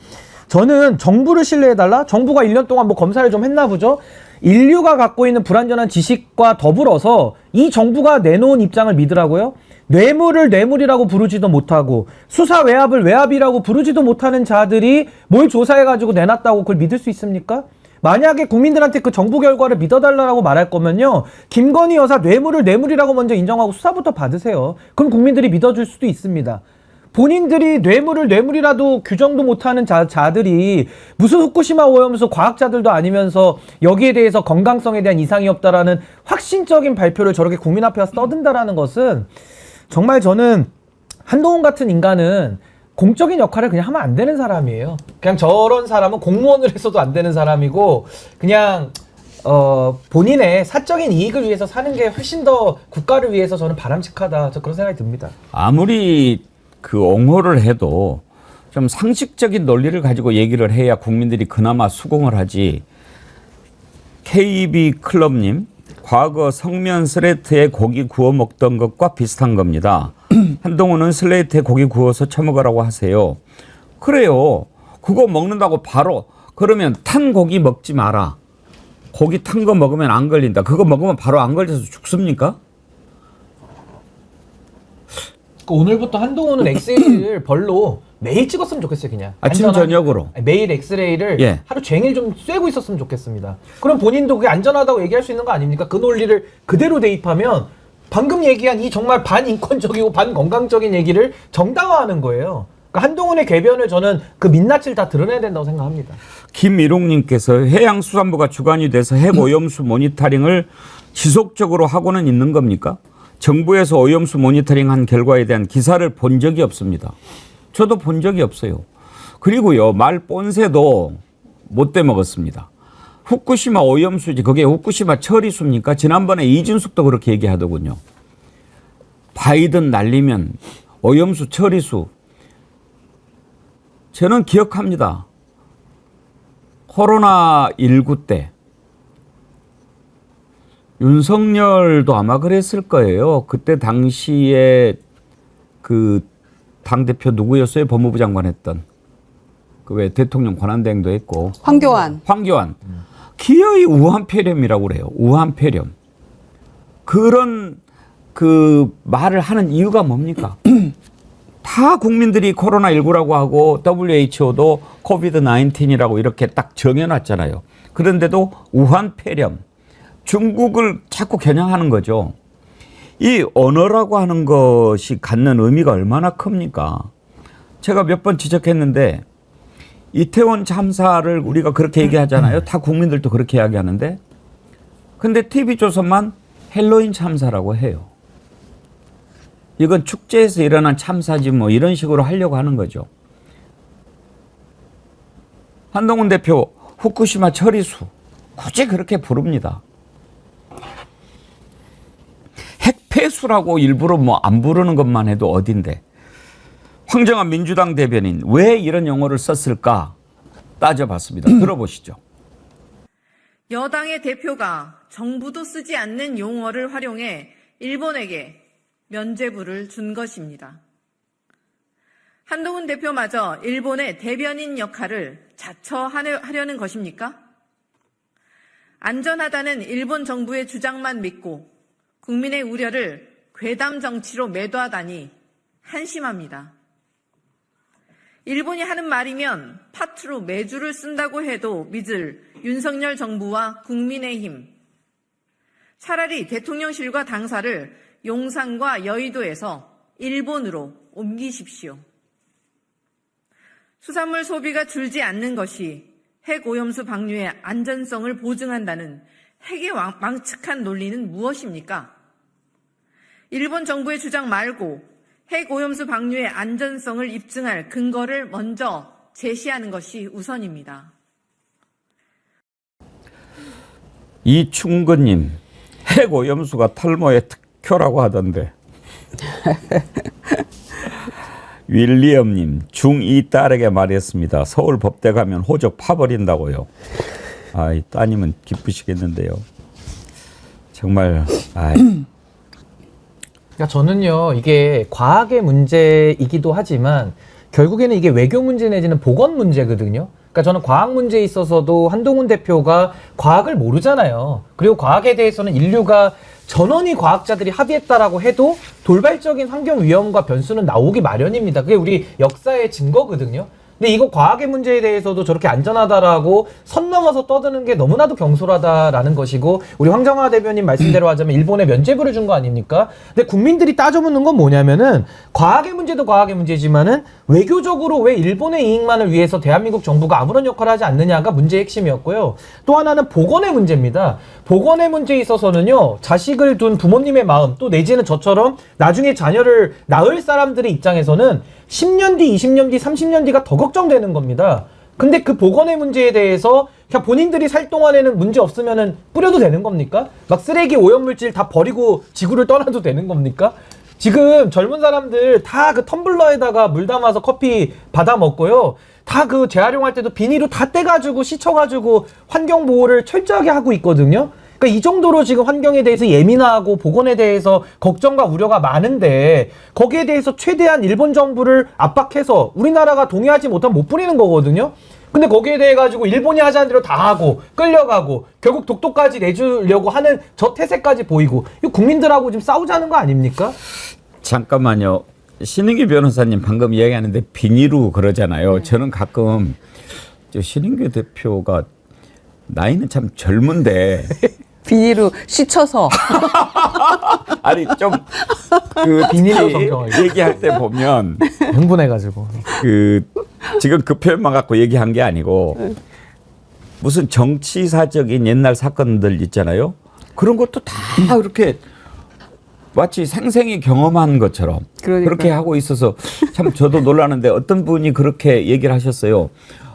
A: 저는 정부를 신뢰해달라? 정부가 1년 동안 뭐 검사를 좀 했나 보죠? 인류가 갖고 있는 불완전한 지식과 더불어서 이 정부가 내놓은 입장을 믿으라고요? 뇌물을 뇌물이라고 부르지도 못하고 수사 외압을 외압이라고 부르지도 못하는 자들이 뭘 조사해가지고 내놨다고 그걸 믿을 수 있습니까? 만약에 국민들한테 그 정부 결과를 믿어달라고 말할 거면요, 김건희 여사 뇌물을 뇌물이라고 먼저 인정하고 수사부터 받으세요. 그럼 국민들이 믿어줄 수도 있습니다. 본인들이 뇌물을 뇌물이라도 규정도 못하는 자들이 무슨 후쿠시마 오염수 과학자들도 아니면서 여기에 대해서 건강성에 대한 이상이 없다라는 확신적인 발표를 저렇게 국민 앞에 와서 떠든다라는 것은 정말 저는 한동훈 같은 인간은 공적인 역할을 그냥 하면 안 되는 사람이에요. 그냥 저런 사람은 공무원을 해서도 안 되는 사람이고 그냥 본인의 사적인 이익을 위해서 사는 게 훨씬 더 국가를 위해서 저는 바람직하다. 저 그런 생각이 듭니다.
B: 아무리 그 옹호를 해도 좀 상식적인 논리를 가지고 얘기를 해야 국민들이 그나마 수긍을 하지. KB 클럽님, 과거 성면 슬레이트에 고기 구워 먹던 것과 비슷한 겁니다. 한동훈은 슬레이트에 고기 구워서 처먹으라고 하세요. 그래요. 그거 먹는다고 바로 그러면 탄 고기 먹지 마라. 고기 탄 거 먹으면 안 걸린다. 그거 먹으면 바로 안 걸려서 죽습니까?
A: 오늘부터 한동훈은 엑스레이를 벌로 매일 찍었으면 좋겠어요. 그냥
B: 아침
A: 안전한-
B: 저녁으로.
A: 매일 엑스레이를
B: 예.
A: 하루 종일 좀 쐬고 있었으면 좋겠습니다. 그럼 본인도 그게 안전하다고 얘기할 수 있는 거 아닙니까? 그 논리를 그대로 대입하면 방금 얘기한 이 정말 반인권적이고 반건강적인 얘기를 정당화하는 거예요. 그러니까 한동훈의 궤변을 저는 그 민낯을 다 드러내야 된다고 생각합니다.
B: 김일홍님께서 해양수산부가 주관이 돼서 핵오염수 모니터링을 지속적으로 하고는 있는 겁니까? 정부에서 오염수 모니터링한 결과에 대한 기사를 본 적이 없습니다. 저도 본 적이 없어요. 그리고요, 말 뻔새도 못 대먹었습니다. 후쿠시마 오염수지 그게 후쿠시마 처리수입니까? 지난번에 이준석도 그렇게 얘기하더군요. 바이든 날리면 오염수 처리수. 저는 기억합니다. 코로나19 때 윤석열도 아마 그랬을 거예요. 그때 당시에 그 당대표 누구였어요? 법무부 장관 했던. 그 왜 대통령 권한대행도 했고.
C: 황교안.
B: 황교안. 기어이 우한폐렴이라고 그래요. 우한폐렴. 그런 그 말을 하는 이유가 뭡니까? 다 국민들이 코로나19라고 하고 WHO도 코비드-19이라고 이렇게 딱 정해놨잖아요. 그런데도 우한폐렴. 중국을 자꾸 겨냥하는 거죠. 이 언어라고 하는 것이 갖는 의미가 얼마나 큽니까? 제가 몇 번 지적했는데 이태원 참사를 우리가 그렇게 얘기하잖아요. 다 국민들도 그렇게 이야기하는데 근데 TV조선만 헬로윈 참사라고 해요. 이건 축제에서 일어난 참사지 뭐 이런 식으로 하려고 하는 거죠. 한동훈 대표 후쿠시마 처리수 굳이 그렇게 부릅니다. 핵폐수라고 일부러 뭐 안 부르는 것만 해도 어딘데. 황정한 민주당 대변인 왜 이런 용어를 썼을까 따져봤습니다. 들어보시죠.
E: 여당의 대표가 정부도 쓰지 않는 용어를 활용해 일본에게 면죄부를 준 것입니다. 한동훈 대표마저 일본의 대변인 역할을 자처하려는 것입니까? 안전하다는 일본 정부의 주장만 믿고 국민의 우려를 괴담 정치로 매도하다니 한심합니다. 일본이 하는 말이면 파트로 매주를 쓴다고 해도 믿을 윤석열 정부와 국민의힘. 차라리 대통령실과 당사를 용산과 여의도에서 일본으로 옮기십시오. 수산물 소비가 줄지 않는 것이 핵오염수 방류의 안전성을 보증한다는 핵의 망측한 논리는 무엇입니까? 일본 정부의 주장 말고 핵오염수 방류의 안전성을 입증할 근거를 먼저 제시하는 것이 우선입니다.
B: 이충근님, 핵오염수가 탈모의 특효라고 하던데. 윌리엄님, 중2 딸에게 말했습니다. 서울 법대 가면 호적 파버린다고요. 아, 이 따님은 기쁘시겠는데요. 정말,
A: 그러니까 저는요, 이게 과학의 문제이기도 하지만 결국에는 이게 외교 문제 내지는 보건 문제거든요. 그러니까 저는 과학 문제에 있어서도 한동훈 대표가 과학을 모르잖아요. 그리고 과학에 대해서는 인류가 전원이 과학자들이 합의했다라고 해도 돌발적인 환경 위험과 변수는 나오기 마련입니다. 그게 우리 역사의 증거거든요. 근데 이거 과학의 문제에 대해서도 저렇게 안전하다라고 선 넘어서 떠드는 게 너무나도 경솔하다라는 것이고, 우리 황정화 대변인 말씀대로 하자면 일본에 면죄부를 준 거 아닙니까? 근데 국민들이 따져묻는 건 뭐냐면은 과학의 문제도 과학의 문제지만은 외교적으로 왜 일본의 이익만을 위해서 대한민국 정부가 아무런 역할을 하지 않느냐가 문제의 핵심이었고요. 또 하나는 복원의 문제입니다. 복원의 문제에 있어서는요, 자식을 둔 부모님의 마음, 또 내지는 저처럼 나중에 자녀를 낳을 사람들의 입장에서는 10년 뒤, 20년 뒤, 30년 뒤가 더 걱정되는 겁니다. 근데 그 복원의 문제에 대해서 그냥 본인들이 살 동안에는 문제 없으면은 뿌려도 되는 겁니까? 막 쓰레기 오염물질 다 버리고 지구를 떠나도 되는 겁니까? 지금 젊은 사람들 다 그 텀블러에다가 물 담아서 커피 받아 먹고요. 다 그 재활용할 때도 비닐로 다 떼가지고 씻어가지고 환경 보호를 철저하게 하고 있거든요. 그러니까 이 정도로 지금 환경에 대해서 예민하고 보건에 대해서 걱정과 우려가 많은데 거기에 대해서 최대한 일본 정부를 압박해서 우리나라가 동의하지 못하면 못 뿌리는 거거든요. 근데 거기에 대해 가지고 일본이 하자는 대로 다 하고 끌려가고 결국 독도까지 내주려고 하는 저 태세까지 보이고 이거 국민들하고 지금 싸우자는 거 아닙니까?
B: 잠깐만요. 신인규 변호사님 방금 이야기하는데 비니로 그러잖아요. 저는 가끔 저 신인규 대표가 나이는 참 젊은데
C: 비닐로 씻어서
B: 아니 좀 그
A: 비닐로 성경을
B: 얘기할 때 보면
A: 흥분해가지고
B: 그 지금 그 표현만 갖고 얘기한 게 아니고 무슨 정치사적인 옛날 사건들 있잖아요. 그런 것도 다 이렇게 마치 생생히 경험한 것처럼
C: 그러니까요.
B: 그렇게 하고 있어서 참 저도 놀라는데 어떤 분이 그렇게 얘기를 하셨어요.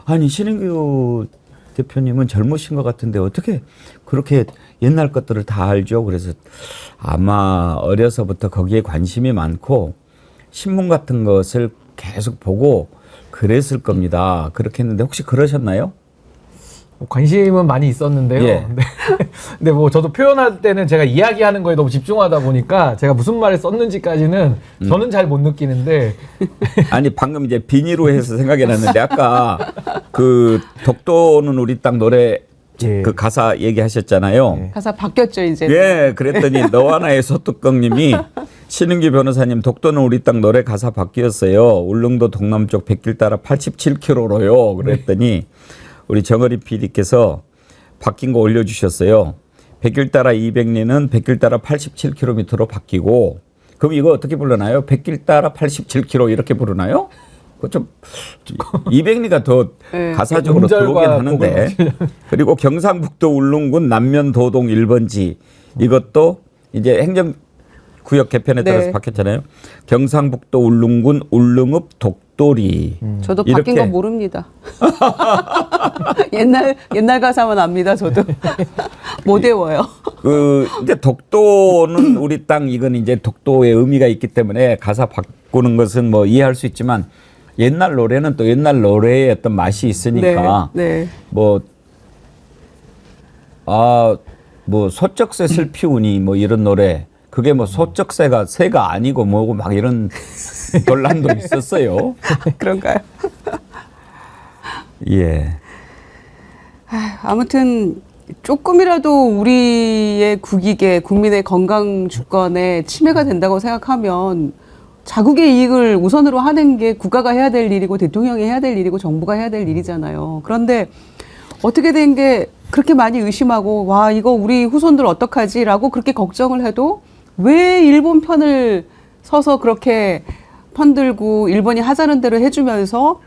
B: 아니 신인규 대표님은 젊으신 것 같은데 어떻게 그렇게 옛날 것들을 다 알죠? 그래서 아마 어려서부터 거기에 관심이 많고 신문 같은 것을 계속 보고 그랬을 겁니다. 그렇게 했는데 혹시 그러셨나요?
A: 관심은 많이 있었는데요.
B: 예.
A: 근데 뭐 저도 표현할 때는 제가 이야기하는 거에 너무 집중하다 보니까 제가 무슨 말을 썼는지까지는 저는 잘 못 느끼는데
B: 아니 방금 이제 비니로 해서 생각이 났는데 아까 그 독도는 우리 땅 노래
A: 예.
B: 그 가사 얘기하셨잖아요.
A: 예.
C: 가사 바뀌었죠 이제.
B: 예, 그랬더니 너와 나의 소뚜껑님이 신은기 변호사님 독도는 우리 땅 노래 가사 바뀌었어요. 울릉도 동남쪽 백길 따라 87km로요. 그랬더니 우리 정어리 PD께서 바뀐 거 올려주셨어요. 백길 따라 200리는 백길 따라 87km로 바뀌고 그럼 이거 어떻게 부르나요? 백길 따라 87km 이렇게 부르나요? 그거 좀 200리가 더
C: 네.
B: 가사적으로
A: 음절과
B: 들어오긴 하는데
A: 곡을
B: 그리고 경상북도 울릉군 남면도동 1번지 이것도 이제 행정구역 개편에 따라서
C: 네.
B: 바뀌었잖아요. 경상북도 울릉군 울릉읍 독도리
C: 저도 바뀐
B: 이렇게.
C: 거 모릅니다. 옛날 가사만 압니다. 저도 못 외워요.
B: 그 이제 독도는 우리 땅 이건 이제 독도의 의미가 있기 때문에 가사 바꾸는 것은 뭐 이해할 수 있지만 옛날 노래는 또 옛날 노래의 어떤 맛이 있으니까
C: 네.
B: 뭐 소쩍새 슬피우니 뭐 이런 노래 그게 뭐 소쩍새가 새가 아니고 뭐고 막 이런 논란도 있었어요.
C: 그런가요?
B: 예.
C: 아무튼 조금이라도 우리의 국익에 국민의 건강 주권에 침해가 된다고 생각하면 자국의 이익을 우선으로 하는 게 국가가 해야 될 일이고 대통령이 해야 될 일이고 정부가 해야 될 일이잖아요. 그런데 어떻게 된 게 그렇게 많이 의심하고 와 이거 우리 후손들 어떡하지라고 그렇게 걱정을 해도 왜 일본 편을 서서 그렇게 편들고 일본이 하자는 대로 해주면서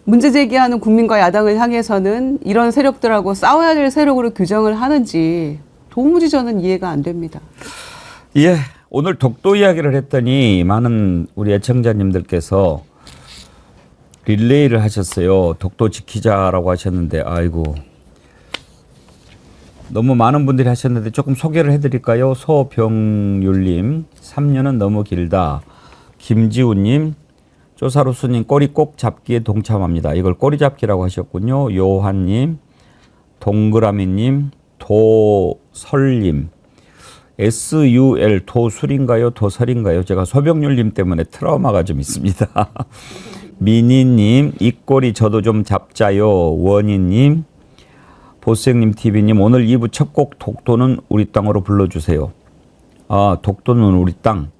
C: 문제 제기하는 국민과 야당을 향해서는 이런 세력들하고 싸워야 될 세력으로 규정을 하는지 도무지 저는 이해가 안 됩니다.
B: 예. 오늘 독도 이야기를 했더니 많은 우리 애청자님들께서 릴레이를 하셨어요. 독도 지키자라고 하셨는데 아이고 너무 많은 분들이 하셨는데 조금 소개를 해드릴까요? 서병율님 3년은 너무 길다. 김지우님 조사로스님 꼬리 꼭 잡기에 동참합니다. 이걸 꼬리 잡기라고 하셨군요. 요한님 동그라미님 도설님 SUL 도술인가요? 도설인가요? 제가 서병률님 때문에 트라우마가 좀 있습니다. 미니님 이 꼬리 저도 좀 잡자요. 원희님 보스형님 TV님 오늘 2부 첫 곡 독도는 우리 땅으로 불러주세요. 아 독도는 우리 땅.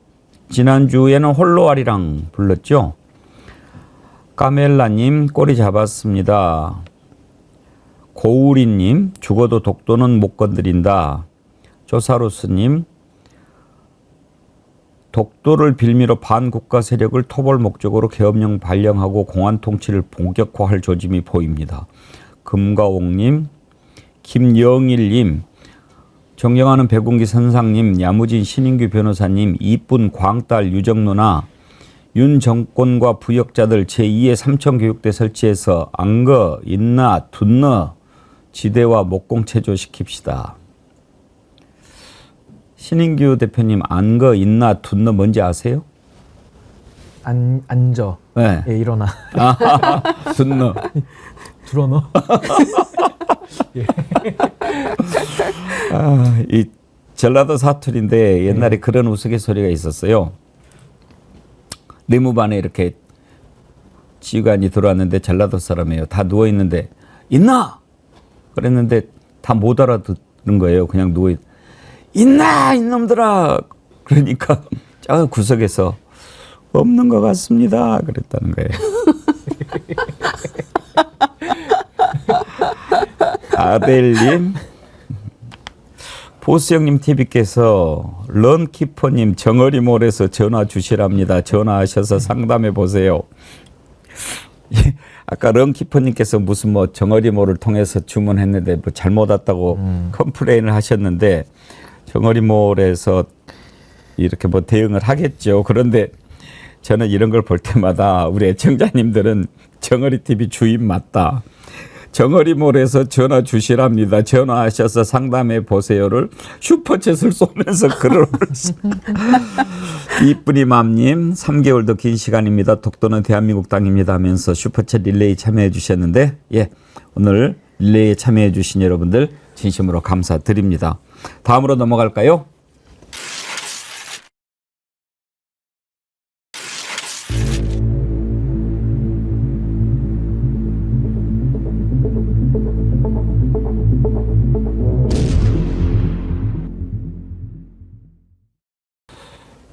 B: 지난주에는 홀로아리랑 불렀죠. 까멜라님 꼬리 잡았습니다. 고우리님 죽어도 독도는 못 건드린다. 조사로스님 독도를 빌미로 반국가 세력을 토벌 목적으로 계엄령 발령하고 공안 통치를 본격화할 조짐이 보입니다. 금가옥님, 김영일님, 존경하는 백운기 선상님, 야무진 신인규 변호사님, 이쁜 광딸 유정누나, 윤 정권과 부역자들 제2의 삼천교육대 설치해서 안거, 인나, 둔너 지대와 목공체조 시킵시다. 신인규 대표님, 안거, 인나, 둔너 뭔지 아세요?
A: 앉아.
B: 네.
A: 예, 일어나.
B: 둔너.
A: 들어넣어.
B: 이 전라도 사투리인데 옛날에 그런 우스갯소리가 있었어요. 내무반에 이렇게 지휘관이 들어왔는데 전라도 사람이에요. 다 누워 있는데 있나? 그랬는데 다 못 알아듣는 거예요. 그냥 누워 있나 이놈들아. 그러니까 저 구석에서 없는 것 같습니다. 그랬다는 거예요. 아델님, 보스형님 TV께서 런키퍼님 정어리몰에서 전화 주시랍니다. 전화하셔서 상담해 보세요. 아까 런키퍼님께서 무슨 뭐 정어리몰을 통해서 주문했는데 뭐 잘못 왔다고 컴플레인을 하셨는데 정어리몰에서 이렇게 뭐 대응을 하겠죠. 그런데 저는 이런 걸 볼 때마다 우리 애청자님들은 정어리 TV 주인 맞다. 정어리몰에서 전화 주시랍니다. 전화하셔서 상담해 보세요를 슈퍼챗을 쏘면서 글을 이쁘리맘님 3개월도 긴 시간입니다. 독도는 대한민국 땅입니다 하면서 슈퍼챗 릴레이 참여해 주셨는데 오늘 릴레이에 참여해 주신 여러분들 진심으로 감사드립니다. 다음으로 넘어갈까요?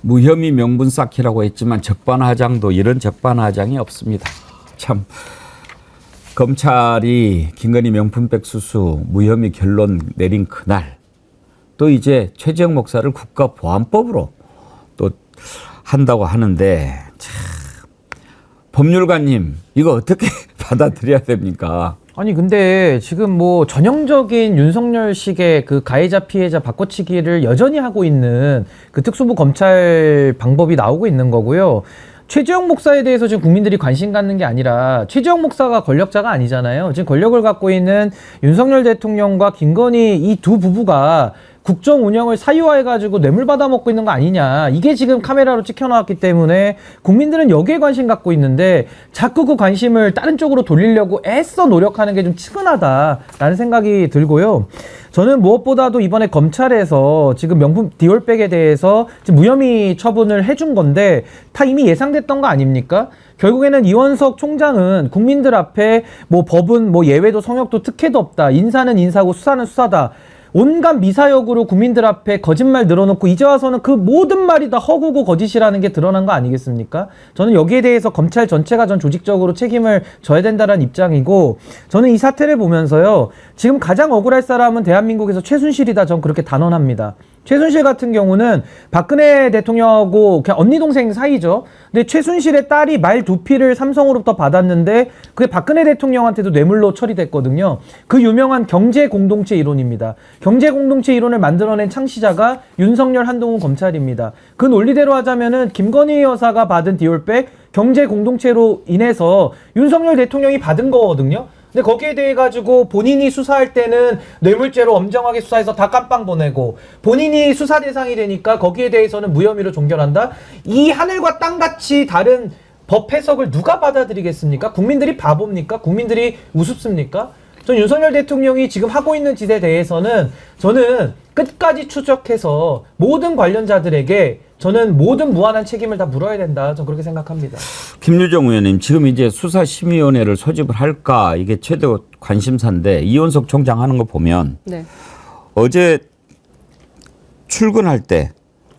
B: 무혐의 명분 쌓기라고 했지만 적반하장도 이런 적반하장이 없습니다. 참 검찰이 김건희 명품백 수수 무혐의 결론 내린 그날 또 이제 최재형 목사를 국가보안법으로 또 한다고 하는데 참 법률가님 이거 어떻게 받아들여야 됩니까?
A: 아니 근데 지금 뭐 전형적인 윤석열식의 그 가해자 피해자 바꿔치기를 여전히 하고 있는 그 특수부 검찰 방법이 나오고 있는 거고요. 최재형 목사에 대해서 지금 국민들이 관심 갖는 게 아니라 최재형 목사가 권력자가 아니잖아요. 지금 권력을 갖고 있는 윤석열 대통령과 김건희 이 두 부부가 국정 운영을 사유화해가지고 뇌물 받아먹고 있는 거 아니냐. 이게 지금 카메라로 찍혀나왔기 때문에 국민들은 여기에 관심 갖고 있는데 자꾸 그 관심을 다른 쪽으로 돌리려고 애써 노력하는 게 좀 측은하다라는 생각이 들고요. 저는 무엇보다도 이번에 검찰에서 지금 명품 디올백에 대해서 지금 무혐의 처분을 해준 건데 다 이미 예상됐던 거 아닙니까? 결국에는 이원석 총장은 국민들 앞에 뭐 법은 뭐 예외도 성역도 특혜도 없다. 인사는 인사고 수사는 수사다. 온갖 미사역으로 국민들 앞에 거짓말 늘어놓고 이제 와서는 그 모든 말이 다 허구고 거짓이라는 게 드러난 거 아니겠습니까? 저는 여기에 대해서 검찰 전체가 전 조직적으로 책임을 져야 된다는 입장이고 저는 이 사태를 보면서요. 지금 가장 억울할 사람은 대한민국에서 최순실이다. 전 그렇게 단언합니다. 최순실 같은 경우는 박근혜 대통령하고 그냥 언니 동생 사이죠. 근데 최순실의 딸이 말 2피를 삼성으로부터 받았는데 그게 박근혜 대통령한테도 뇌물로 처리됐거든요. 그 유명한 경제 공동체 이론입니다. 경제 공동체 이론을 만들어낸 창시자가 윤석열 한동훈 검찰입니다. 그 논리대로 하자면은 김건희 여사가 받은 디올백 경제 공동체로 인해서 윤석열 대통령이 받은 거거든요. 근데 거기에 대해 가지고 본인이 수사할 때는 뇌물죄로 엄정하게 수사해서 다 깜빵 보내고 본인이 수사 대상이 되니까 거기에 대해서는 무혐의로 종결한다. 이 하늘과 땅같이 다른 법 해석을 누가 받아들이겠습니까? 국민들이 바보입니까? 국민들이 우습습니까? 전 윤석열 대통령이 지금 하고 있는 짓에 대해서는 저는 끝까지 추적해서 모든 관련자들에게 저는 모든 무한한 책임을 다 물어야 된다. 저는 그렇게 생각합니다.
B: 김유정 의원님 지금 이제 수사심의위원회를 소집을 할까 이게 최대 관심사인데 이원석 총장 하는 거 보면
C: 네.
B: 어제 출근할 때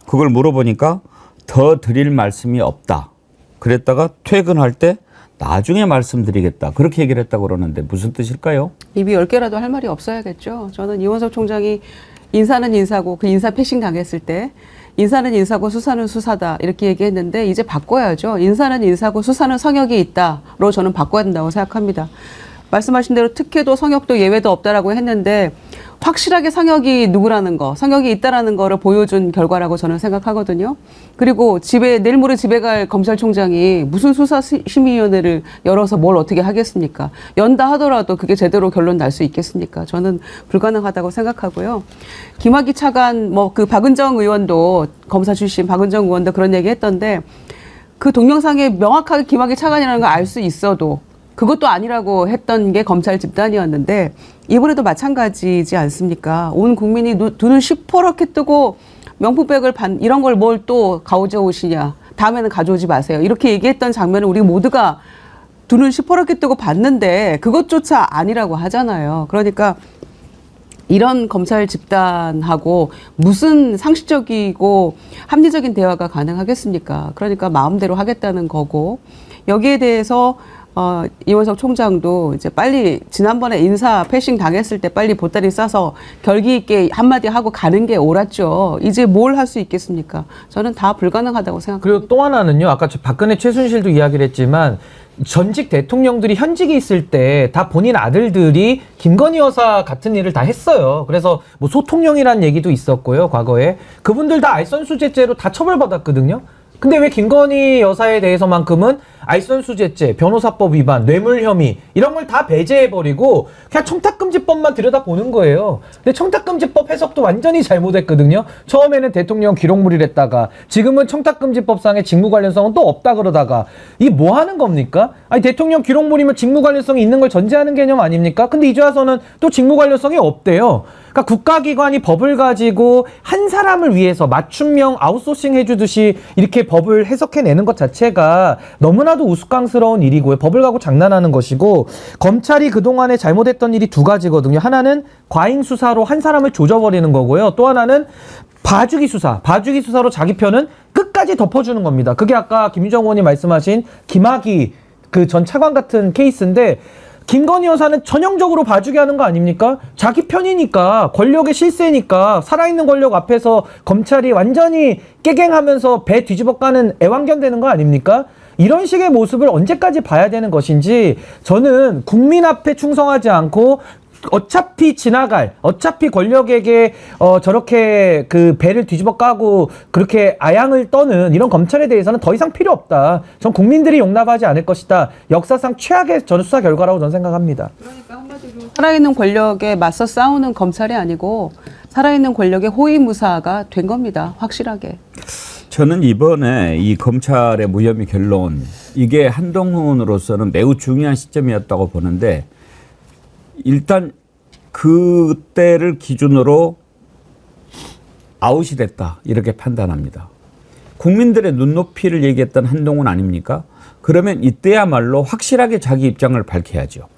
B: 그걸 물어보니까 더 드릴 말씀이 없다. 그랬다가 퇴근할 때 나중에 말씀드리겠다. 그렇게 얘기를 했다고 그러는데 무슨 뜻일까요?
C: 입이 10개라도 할 말이 없어야겠죠. 저는 이원석 총장이 인사는 인사고 그 인사 패싱 당했을 때 인사는 인사고 수사는 수사다 이렇게 얘기했는데 이제 바꿔야죠. 인사는 인사고 수사는 성역이 있다로 저는 바꿔야 된다고 생각합니다. 말씀하신 대로 특혜도 성역도 예외도 없다라고 했는데 확실하게 성역이 누구라는 거, 성역이 있다라는 거를 보여준 결과라고 저는 생각하거든요. 그리고 내일 모레 집에 갈 검찰총장이 무슨 수사심의위원회를 열어서 뭘 어떻게 하겠습니까? 연다 하더라도 그게 제대로 결론 날 수 있겠습니까? 저는 불가능하다고 생각하고요. 김학의 차관, 박은정 의원도 검사 출신 박은정 의원도 그런 얘기 했던데 그 동영상에 명확하게 김학의 차관이라는 걸 알 수 있어도 그것도 아니라고 했던 게 검찰 집단이었는데 이번에도 마찬가지지 않습니까? 온 국민이 눈을 시퍼렇게 뜨고 명품백을 이런 걸 뭘 또 가져오시냐. 다음에는 가져오지 마세요. 이렇게 얘기했던 장면을 우리 모두가 눈을 시퍼렇게 뜨고 봤는데 그것조차 아니라고 하잖아요. 그러니까 이런 검찰 집단하고 무슨 상식적이고 합리적인 대화가 가능하겠습니까? 그러니까 마음대로 하겠다는 거고 여기에 대해서 이원석 총장도 이제 빨리 지난번에 인사 패싱 당했을 때 빨리 보따리 싸서 결기 있게 한마디 하고 가는 게 옳았죠. 이제 뭘 할 수 있겠습니까? 저는 다 불가능하다고 생각합니다.
A: 그리고 또 하나는요. 아까 박근혜 최순실도 이야기를 했지만 전직 대통령들이 현직에 있을 때 다 본인 아들들이 김건희 여사 같은 일을 다 했어요. 그래서 뭐 소통령이라는 얘기도 있었고요. 과거에. 그분들 다 알선수재죄로 다 처벌받았거든요. 근데 왜 김건희 여사에 대해서만큼은 알선수재죄, 변호사법 위반, 뇌물 혐의 이런 걸 다 배제해버리고 그냥 청탁금지법만 들여다보는 거예요. 근데 청탁금지법 해석도 완전히 잘못했거든요. 처음에는 대통령 기록물이랬다가 지금은 청탁금지법상의 직무 관련성은 또 없다 그러다가 이 뭐 하는 겁니까? 아니 대통령 기록물이면 직무 관련성이 있는 걸 전제하는 개념 아닙니까? 근데 이제 와서는 또 직무 관련성이 없대요. 그러니까 국가기관이 법을 가지고 한 사람을 위해서 맞춤형 아웃소싱 해주듯이 이렇게 법을 해석해내는 것 자체가 너무나도 우스꽝스러운 일이고요. 법을 갖고 장난하는 것이고 검찰이 그동안에 잘못했던 일이 두 가지거든요. 하나는 과잉 수사로 한 사람을 조져버리는 거고요. 또 하나는 봐주기 수사로 자기 편은 끝까지 덮어주는 겁니다. 그게 아까 김유정 의원이 말씀하신 김학의 그 전 차관 같은 케이스인데 김건희 여사는 전형적으로 봐주게 하는 거 아닙니까? 자기 편이니까 권력의 실세니까 살아있는 권력 앞에서 검찰이 완전히 깨갱하면서 배 뒤집어 까는 애완견 되는 거 아닙니까? 이런 식의 모습을 언제까지 봐야 되는 것인지 저는 국민 앞에 충성하지 않고 어차피 권력에게 저렇게 그 배를 뒤집어 까고 그렇게 아양을 떠는 이런 검찰에 대해서는 더 이상 필요 없다. 전 국민들이 용납하지 않을 것이다. 역사상 최악의 저는 수사 결과라고 저는 생각합니다.
C: 그러니까 한마디로 살아있는 권력에 맞서 싸우는 검찰이 아니고 살아있는 권력의 호위무사가 된 겁니다. 확실하게.
B: 저는 이번에 이 검찰의 무혐의 결론 이게 한동훈으로서는 매우 중요한 시점이었다고 보는데 일단 그때를 기준으로 아웃이 됐다 이렇게 판단합니다. 국민들의 눈높이를 얘기했던 한동훈 아닙니까? 그러면 이때야말로 확실하게 자기 입장을 밝혀야죠.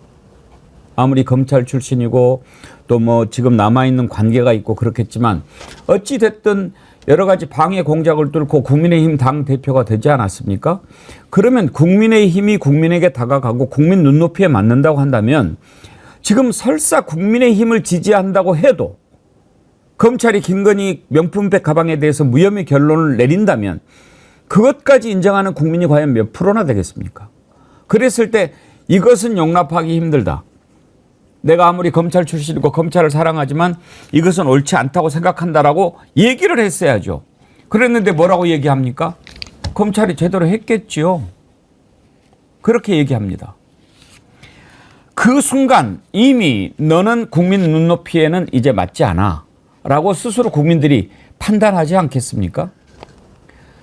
B: 아무리 검찰 출신이고 또 뭐 지금 남아있는 관계가 있고 그렇겠지만 어찌 됐든 여러 가지 방해 공작을 뚫고 국민의힘 당대표가 되지 않았습니까? 그러면 국민의힘이 국민에게 다가가고 국민 눈높이에 맞는다고 한다면 지금 설사 국민의힘을 지지한다고 해도 검찰이 김건희 명품백 가방에 대해서 무혐의 결론을 내린다면 그것까지 인정하는 국민이 과연 몇 프로나 되겠습니까? 그랬을 때 이것은 용납하기 힘들다. 내가 아무리 검찰 출신이고 검찰을 사랑하지만 이것은 옳지 않다고 생각한다라고 얘기를 했어야죠. 그랬는데 뭐라고 얘기합니까? 검찰이 제대로 했겠지요. 그렇게 얘기합니다. 그 순간 이미 너는 국민 눈높이에는 이제 맞지 않아 라고 스스로 국민들이 판단하지 않겠습니까?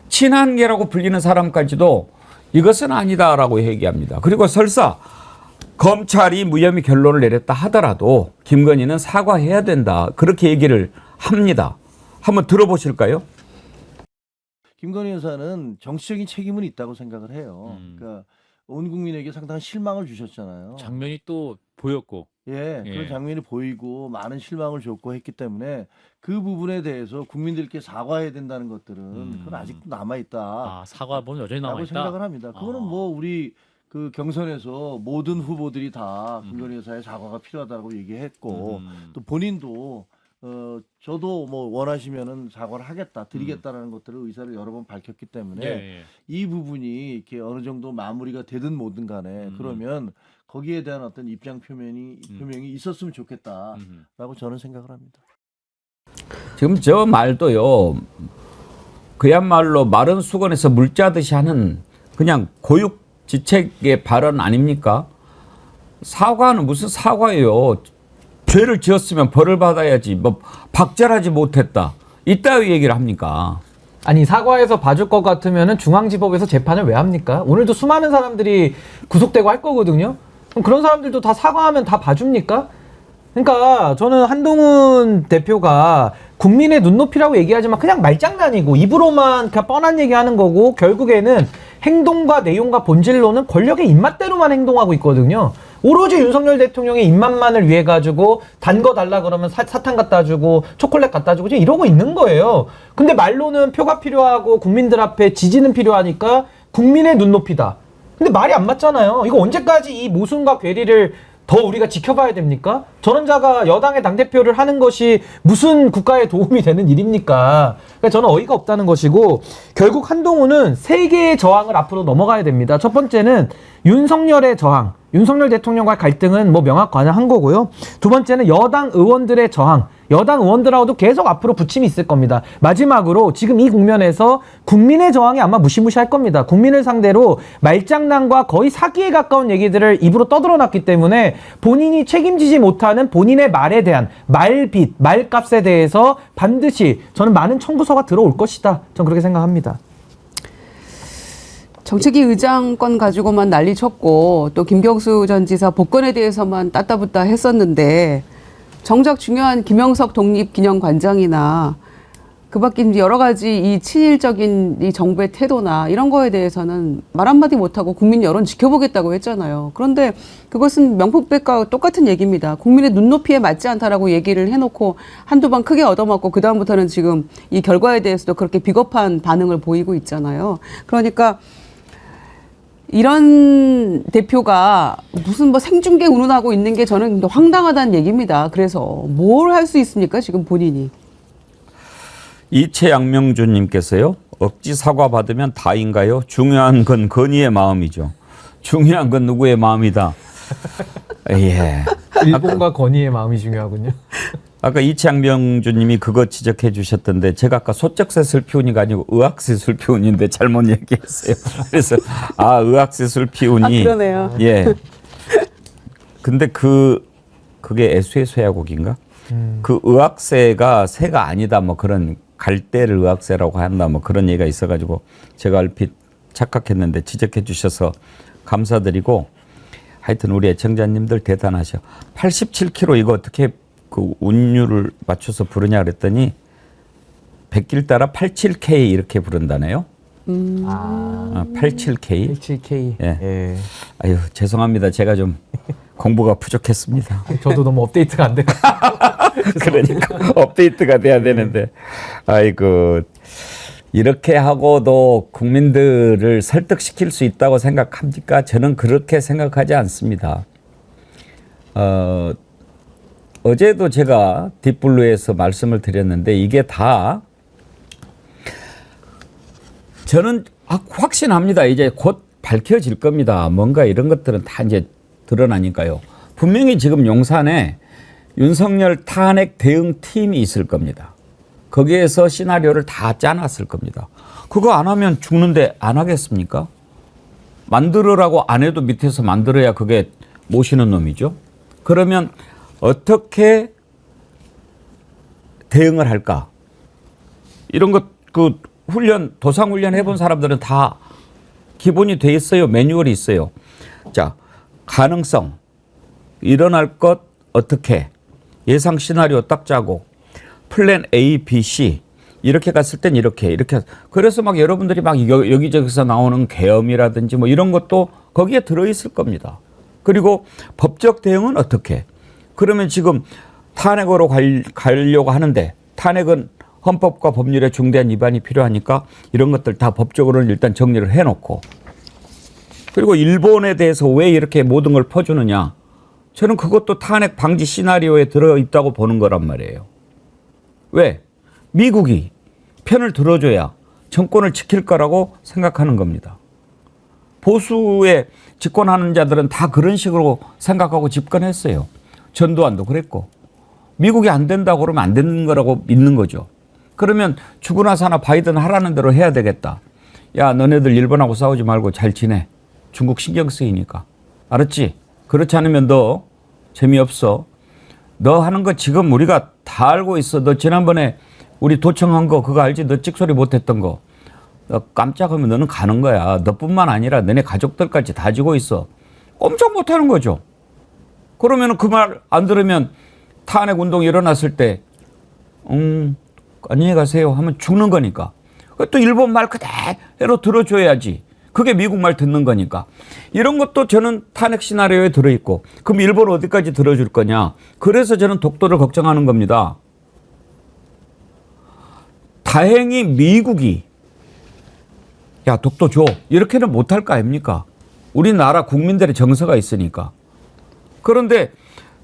B: 친한계라고 불리는 사람까지도 이것은 아니다라고 얘기합니다. 그리고 설사 검찰이 무혐의 결론을 내렸다 하더라도 김건희는 사과해야 된다. 그렇게 얘기를 합니다. 한번 들어보실까요?
F: 김건희 여사는 정치적인 책임은 있다고 생각을 해요. 그러니까 온 국민에게 상당한 실망을 주셨잖아요.
G: 장면이 또 보였고.
F: 예,
G: 예.
F: 그런 장면이 보이고 많은 실망을 줬고 했기 때문에 그 부분에 대해서 국민들께 사과해야 된다는 것들은 그건 아직도 남아 있다.
G: 아, 사과본 여전히 남아
F: 라고
G: 있다.
F: 생각을 합니다. 그거는 뭐 우리 그 경선에서 모든 후보들이 다 김건희 여사의 사과가 필요하다고 얘기했고 또 본인도 저도 뭐 원하시면은 사과를 하겠다, 드리겠다라는 것들을 의사를 여러 번 밝혔기 때문에
G: 예.
F: 이 부분이 이렇게 어느 정도 마무리가 되든 뭐든 간에 그러면 거기에 대한 어떤 입장 표명이 있었으면 좋겠다라고 저는 생각을 합니다.
B: 지금 저 말도요, 그야말로 마른 수건에서 물 짜듯이 하는 그냥 고육지책의 발언 아닙니까? 사과는 무슨 사과예요? 죄를 지었으면 벌을 받아야지. 뭐 박절하지 못했다. 이따위 얘기를 합니까?
A: 아니 사과해서 봐줄 것 같으면은 중앙지법에서 재판을 왜 합니까? 오늘도 수많은 사람들이 구속되고 할 거거든요. 그럼 그런 사람들도 다 사과하면 다 봐줍니까? 그러니까 저는 한동훈 대표가 국민의 눈높이라고 얘기하지만 그냥 말장난이고 입으로만 그냥 뻔한 얘기하는 거고 결국에는 행동과 내용과 본질로는 권력의 입맛대로만 행동하고 있거든요. 오로지 윤석열 대통령의 입맛만을 위해 가지고 단 거 달라 그러면 사탕 갖다 주고 초콜릿 갖다 주고 지금 이러고 있는 거예요. 근데 말로는 표가 필요하고 국민들 앞에 지지는 필요하니까 국민의 눈높이다. 근데 말이 안 맞잖아요. 이거 언제까지 이 모순과 괴리를 더 우리가 지켜봐야 됩니까? 저런 자가 여당의 당대표를 하는 것이 무슨 국가에 도움이 되는 일입니까? 그러니까 저는 어이가 없다는 것이고 결국 한동훈은 세 개의 저항을 앞으로 넘어가야 됩니다. 첫 번째는 윤석열의 저항. 윤석열 대통령과의 갈등은 뭐 명확한 거고요. 두 번째는 여당 의원들의 저항. 여당 의원들하고도 계속 앞으로 부침이 있을 겁니다. 마지막으로 지금 이 국면에서 국민의 저항이 아마 무시무시할 겁니다. 국민을 상대로 말장난과 거의 사기에 가까운 얘기들을 입으로 떠들어놨기 때문에 본인이 책임지지 못하는 본인의 말에 대한 말빚, 말값에 대해서 반드시 저는 많은 청구서가 들어올 것이다. 저는 그렇게 생각합니다.
C: 정책위 의장권 가지고만 난리 쳤고 또 김경수 전 지사 복권에 대해서만 따따붙다 했었는데 정작 중요한 김영석 독립기념관장이나 그 밖에 여러 가지 이 친일적인 이 정부의 태도나 이런 거에 대해서는 말 한마디 못하고 국민 여론 지켜보겠다고 했잖아요. 그런데 그것은 명품백과 똑같은 얘기입니다. 국민의 눈높이에 맞지 않다라고 얘기를 해놓고 한두 번 크게 얻어맞고 그다음부터는 지금 이 결과에 대해서도 그렇게 비겁한 반응을 보이고 있잖아요. 그러니까 이런 대표가 무슨 뭐 생중계 운운하고 있는 게 저는 황당하다는 얘기입니다. 그래서 뭘 할 수 있습니까? 지금 본인이.
B: 이채양명준님께서요. 억지 사과 받으면 다인가요? 중요한 건 건의의 마음이죠. 중요한 건 누구의 마음이다. 예.
A: 일본과 건의의 마음이 중요하군요.
B: 아까 이채양명준님이 그거 지적해 주셨던데 제가 아까 소쩍새 슬피운이가 아니고 의학새 슬피운인데 잘못 얘기했어요. 그래서 의학새 슬피운이
C: 그러네요.
B: 예. 근데 그게 애수의 쇠야곡인가? 그 의학새가 새가 아니다 뭐 그런 갈대를 의학새라고 한다 뭐 그런 얘기가 있어가지고 제가 얼핏 착각했는데 지적해 주셔서 감사드리고 하여튼 우리 애청자님들 대단하셔. 87km 이거 어떻게 그 운율을 맞춰서 부르냐 그랬더니 백길 따라 87K 이렇게 부른다네요. 87K.
A: 87K.
B: 예.
A: 예.
B: 아유 죄송합니다. 제가 좀 공부가 부족했습니다.
A: 저도 너무 업데이트가 안 돼요.
B: 그러니까 업데이트가 돼야 되는데 아이고 이렇게 하고도 국민들을 설득시킬 수 있다고 생각합니까? 저는 그렇게 생각하지 않습니다. 어제도 제가 딥블루에서 말씀을 드렸는데 이게 다 저는 확신합니다. 이제 곧 밝혀질 겁니다. 뭔가 이런 것들은 다 이제 드러나니까요. 분명히 지금 용산에 윤석열 탄핵 대응 팀이 있을 겁니다. 거기에서 시나리오를 다 짜놨을 겁니다. 그거 안 하면 죽는데 안 하겠습니까? 만들으라고 안 해도 밑에서 만들어야 그게 모시는 놈이죠. 그러면 어떻게 대응을 할까? 이런 것, 그 훈련, 도상훈련 해본 사람들은 다 기본이 돼 있어요. 매뉴얼이 있어요. 자, 가능성, 일어날 것 어떻게, 예상 시나리오 딱 짜고, 플랜 A, B, C, 이렇게 갔을 땐 이렇게. 그래서 막 여러분들이 막 여기저기서 나오는 계엄이라든지 뭐 이런 것도 거기에 들어있을 겁니다. 그리고 법적 대응은 어떻게? 그러면 지금 탄핵으로 가려고 하는데 탄핵은 헌법과 법률에 중대한 위반이 필요하니까 이런 것들 다 법적으로는 일단 정리를 해놓고 그리고 일본에 대해서 왜 이렇게 모든 걸 퍼주느냐. 저는 그것도 탄핵 방지 시나리오에 들어있다고 보는 거란 말이에요. 왜? 미국이 편을 들어줘야 정권을 지킬 거라고 생각하는 겁니다. 보수의 집권하는 자들은 다 그런 식으로 생각하고 집권했어요. 전두환도 그랬고. 미국이 안 된다고 그러면 안 되는 거라고 믿는 거죠. 그러면 죽으나 사나 바이든 하라는 대로 해야 되겠다. 야, 너네들 일본하고 싸우지 말고 잘 지내. 중국 신경 쓰이니까. 알았지? 그렇지 않으면 너 재미없어. 너 하는 거 지금 우리가 다 알고 있어. 너 지난번에 우리 도청한 거 그거 알지? 너 찍소리 못했던 거. 너 깜짝하면 너는 가는 거야. 너뿐만 아니라 너네 가족들까지 다 지고 있어. 꼼짝 못하는 거죠. 그러면 그 말 안 들으면 탄핵 운동이 일어났을 때 안녕히 가세요 하면 죽는 거니까. 또 일본 말 그대로 들어줘야지. 그게 미국 말 듣는 거니까. 이런 것도 저는 탄핵 시나리오에 들어있고 그럼 일본 어디까지 들어줄 거냐. 그래서 저는 독도를 걱정하는 겁니다. 다행히 미국이 야 독도 줘 이렇게는 못할 거 아닙니까? 우리나라 국민들의 정서가 있으니까. 그런데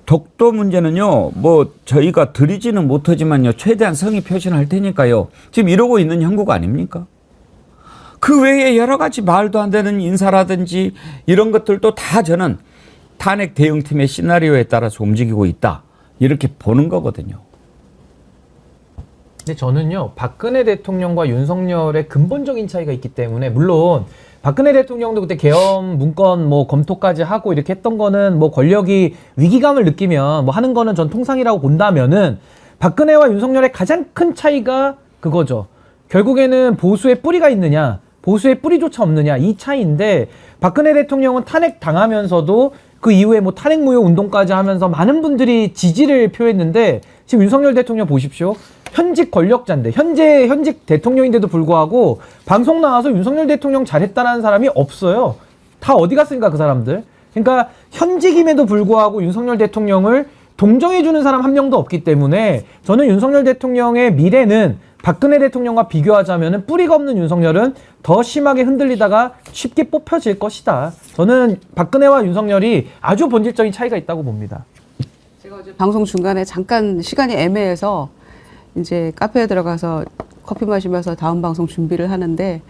B: 독도 문제는요, 뭐 저희가 드리지는 못하지만요, 최대한 성의 표시할 테니까요. 지금 이러고 있는 형국 아닙니까? 그 외에 여러 가지 말도 안 되는 인사라든지 이런 것들도 다 저는 탄핵 대응팀의 시나리오에 따라서 움직이고 있다. 이렇게 보는 거거든요.
A: 근데 저는요, 박근혜 대통령과 윤석열의 근본적인 차이가 있기 때문에, 물론 박근혜 대통령도 그때 계엄 문건 뭐 검토까지 하고 이렇게 했던 거는 뭐 권력이 위기감을 느끼면 뭐 하는 거는 전 통상이라고 본다면은, 박근혜와 윤석열의 가장 큰 차이가 그거죠. 결국에는 보수의 뿌리가 있느냐, 보수의 뿌리조차 없느냐, 이 차이인데, 박근혜 대통령은 탄핵 당하면서도 그 이후에 뭐 탄핵 무효 운동까지 하면서 많은 분들이 지지를 표했는데, 지금 윤석열 대통령 보십시오. 현직 권력자인데, 현직 대통령인데도 불구하고 방송 나와서 윤석열 대통령 잘했다는 사람이 없어요. 다 어디 갔습니까, 그 사람들? 그러니까 현직임에도 불구하고 윤석열 대통령을 동정해주는 사람 한 명도 없기 때문에, 저는 윤석열 대통령의 미래는 박근혜 대통령과 비교하자면 뿌리가 없는 윤석열은 더 심하게 흔들리다가 쉽게 뽑혀질 것이다. 저는 박근혜와 윤석열이 아주 본질적인 차이가 있다고 봅니다.
C: 제가 어제 방송 중간에 잠깐 시간이 애매해서 이제 카페에 들어가서 커피 마시면서 다음 방송 준비를 하는데,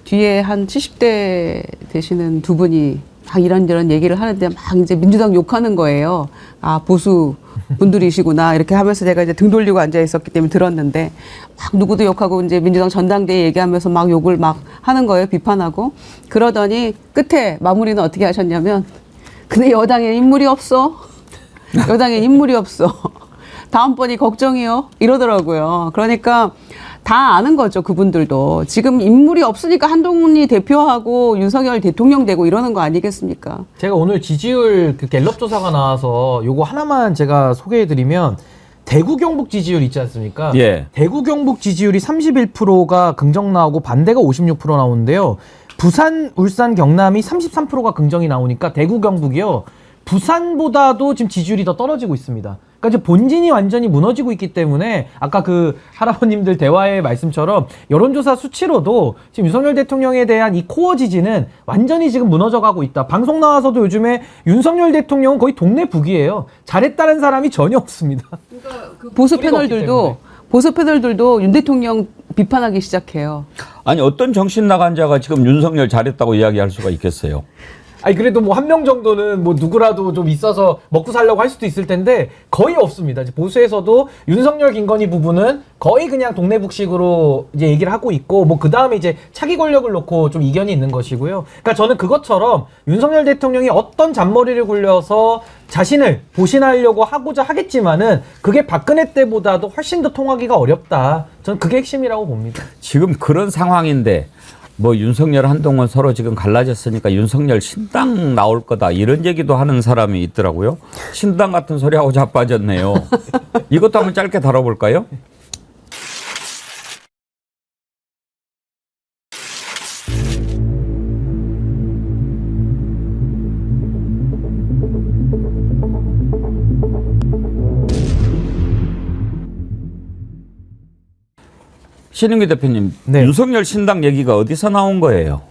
C: 뒤에 한 70대 되시는 두 분이 막 이런저런 얘기를 하는데 막 이제 민주당 욕하는 거예요. 아, 보수 분들이시구나. 이렇게 하면서 제가 이제 등 돌리고 앉아 있었기 때문에 들었는데, 막 누구도 욕하고 이제 민주당 전당대회 얘기하면서 막 욕을 막 하는 거예요. 비판하고. 그러더니 끝에 마무리는 어떻게 하셨냐면, 근데 여당에 인물이 없어. 여당에 인물이 없어. 다음번이 걱정이요. 이러더라고요. 그러니까 다 아는 거죠. 그분들도. 지금 인물이 없으니까 한동훈이 대표하고 윤석열 대통령 되고 이러는 거 아니겠습니까?
A: 제가 오늘 지지율 그 갤럽 조사가 나와서 요거 하나만 제가 소개해드리면, 대구 경북 지지율 있지 않습니까?
B: 예.
A: 대구 경북 지지율이 31%가 긍정 나오고 반대가 56% 나오는데요. 부산, 울산, 경남이 33%가 긍정이 나오니까 대구 경북이요, 부산보다도 지금 지지율이 더 떨어지고 있습니다. 그러니까 이제 본진이 완전히 무너지고 있기 때문에, 아까 그 할아버님들 대화의 말씀처럼 여론조사 수치로도 지금 윤석열 대통령에 대한 이 코어 지지는 완전히 지금 무너져가고 있다. 방송 나와서도 요즘에 윤석열 대통령은 거의 동네 북이에요. 잘했다는 사람이 전혀 없습니다.
C: 그러니까 그 보수 패널들도 윤 대통령 비판하기 시작해요.
B: 아니 어떤 정신 나간 자가 지금 윤석열 잘했다고 이야기할 수가 있겠어요.
A: 아니 그래도 뭐 한 명 정도는 뭐 누구라도 좀 있어서 먹고 살려고 할 수도 있을 텐데 거의 없습니다. 이제 보수에서도 윤석열, 김건희 부부는 거의 그냥 동네북식으로 이제 얘기를 하고 있고, 뭐 그 다음에 이제 차기 권력을 놓고 좀 이견이 있는 것이고요. 그러니까 저는 그것처럼 윤석열 대통령이 어떤 잔머리를 굴려서 자신을 보신하려고 하고자 하겠지만은 그게 박근혜 때보다도 훨씬 더 통하기가 어렵다. 저는 그게 핵심이라고 봅니다.
B: 지금 그런 상황인데 뭐 윤석열, 한동훈 서로 지금 갈라졌으니까 윤석열 신당 나올 거다 이런 얘기도 하는 사람이 있더라고요. 신당 같은 소리하고 자빠졌네요. 이것도 한번 짧게 다뤄볼까요? 신인규 대표님,
A: 네.
B: 윤석열 신당 얘기가 어디서 나온 거예요?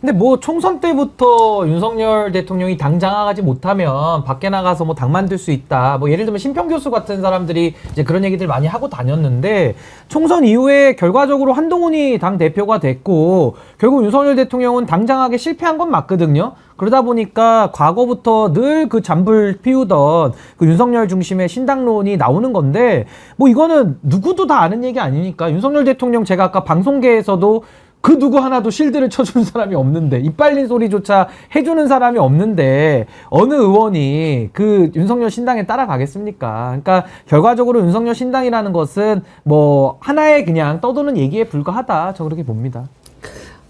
A: 근데 뭐 총선 때부터 윤석열 대통령이 당 장악하지 못하면 밖에 나가서 뭐 당 만들 수 있다. 뭐 예를 들면 신평 교수 같은 사람들이 이제 그런 얘기들 많이 하고 다녔는데 총선 이후에 결과적으로 한동훈이 당 대표가 됐고 결국 윤석열 대통령은 당 장악에 실패한 건 맞거든요. 그러다 보니까 과거부터 늘 그 잔불 피우던 그 윤석열 중심의 신당론이 나오는 건데 뭐 이거는 누구도 다 아는 얘기 아니니까 윤석열 대통령 제가 아까 방송계에서도 그 누구 하나도 실드를 쳐주는 사람이 없는데 입 빨린 소리조차 해주는 사람이 없는데 어느 의원이 그 윤석열 신당에 따라가겠습니까? 그러니까 결과적으로 윤석열 신당이라는 것은 뭐 하나의 그냥 떠도는 얘기에 불과하다. 저 그렇게 봅니다.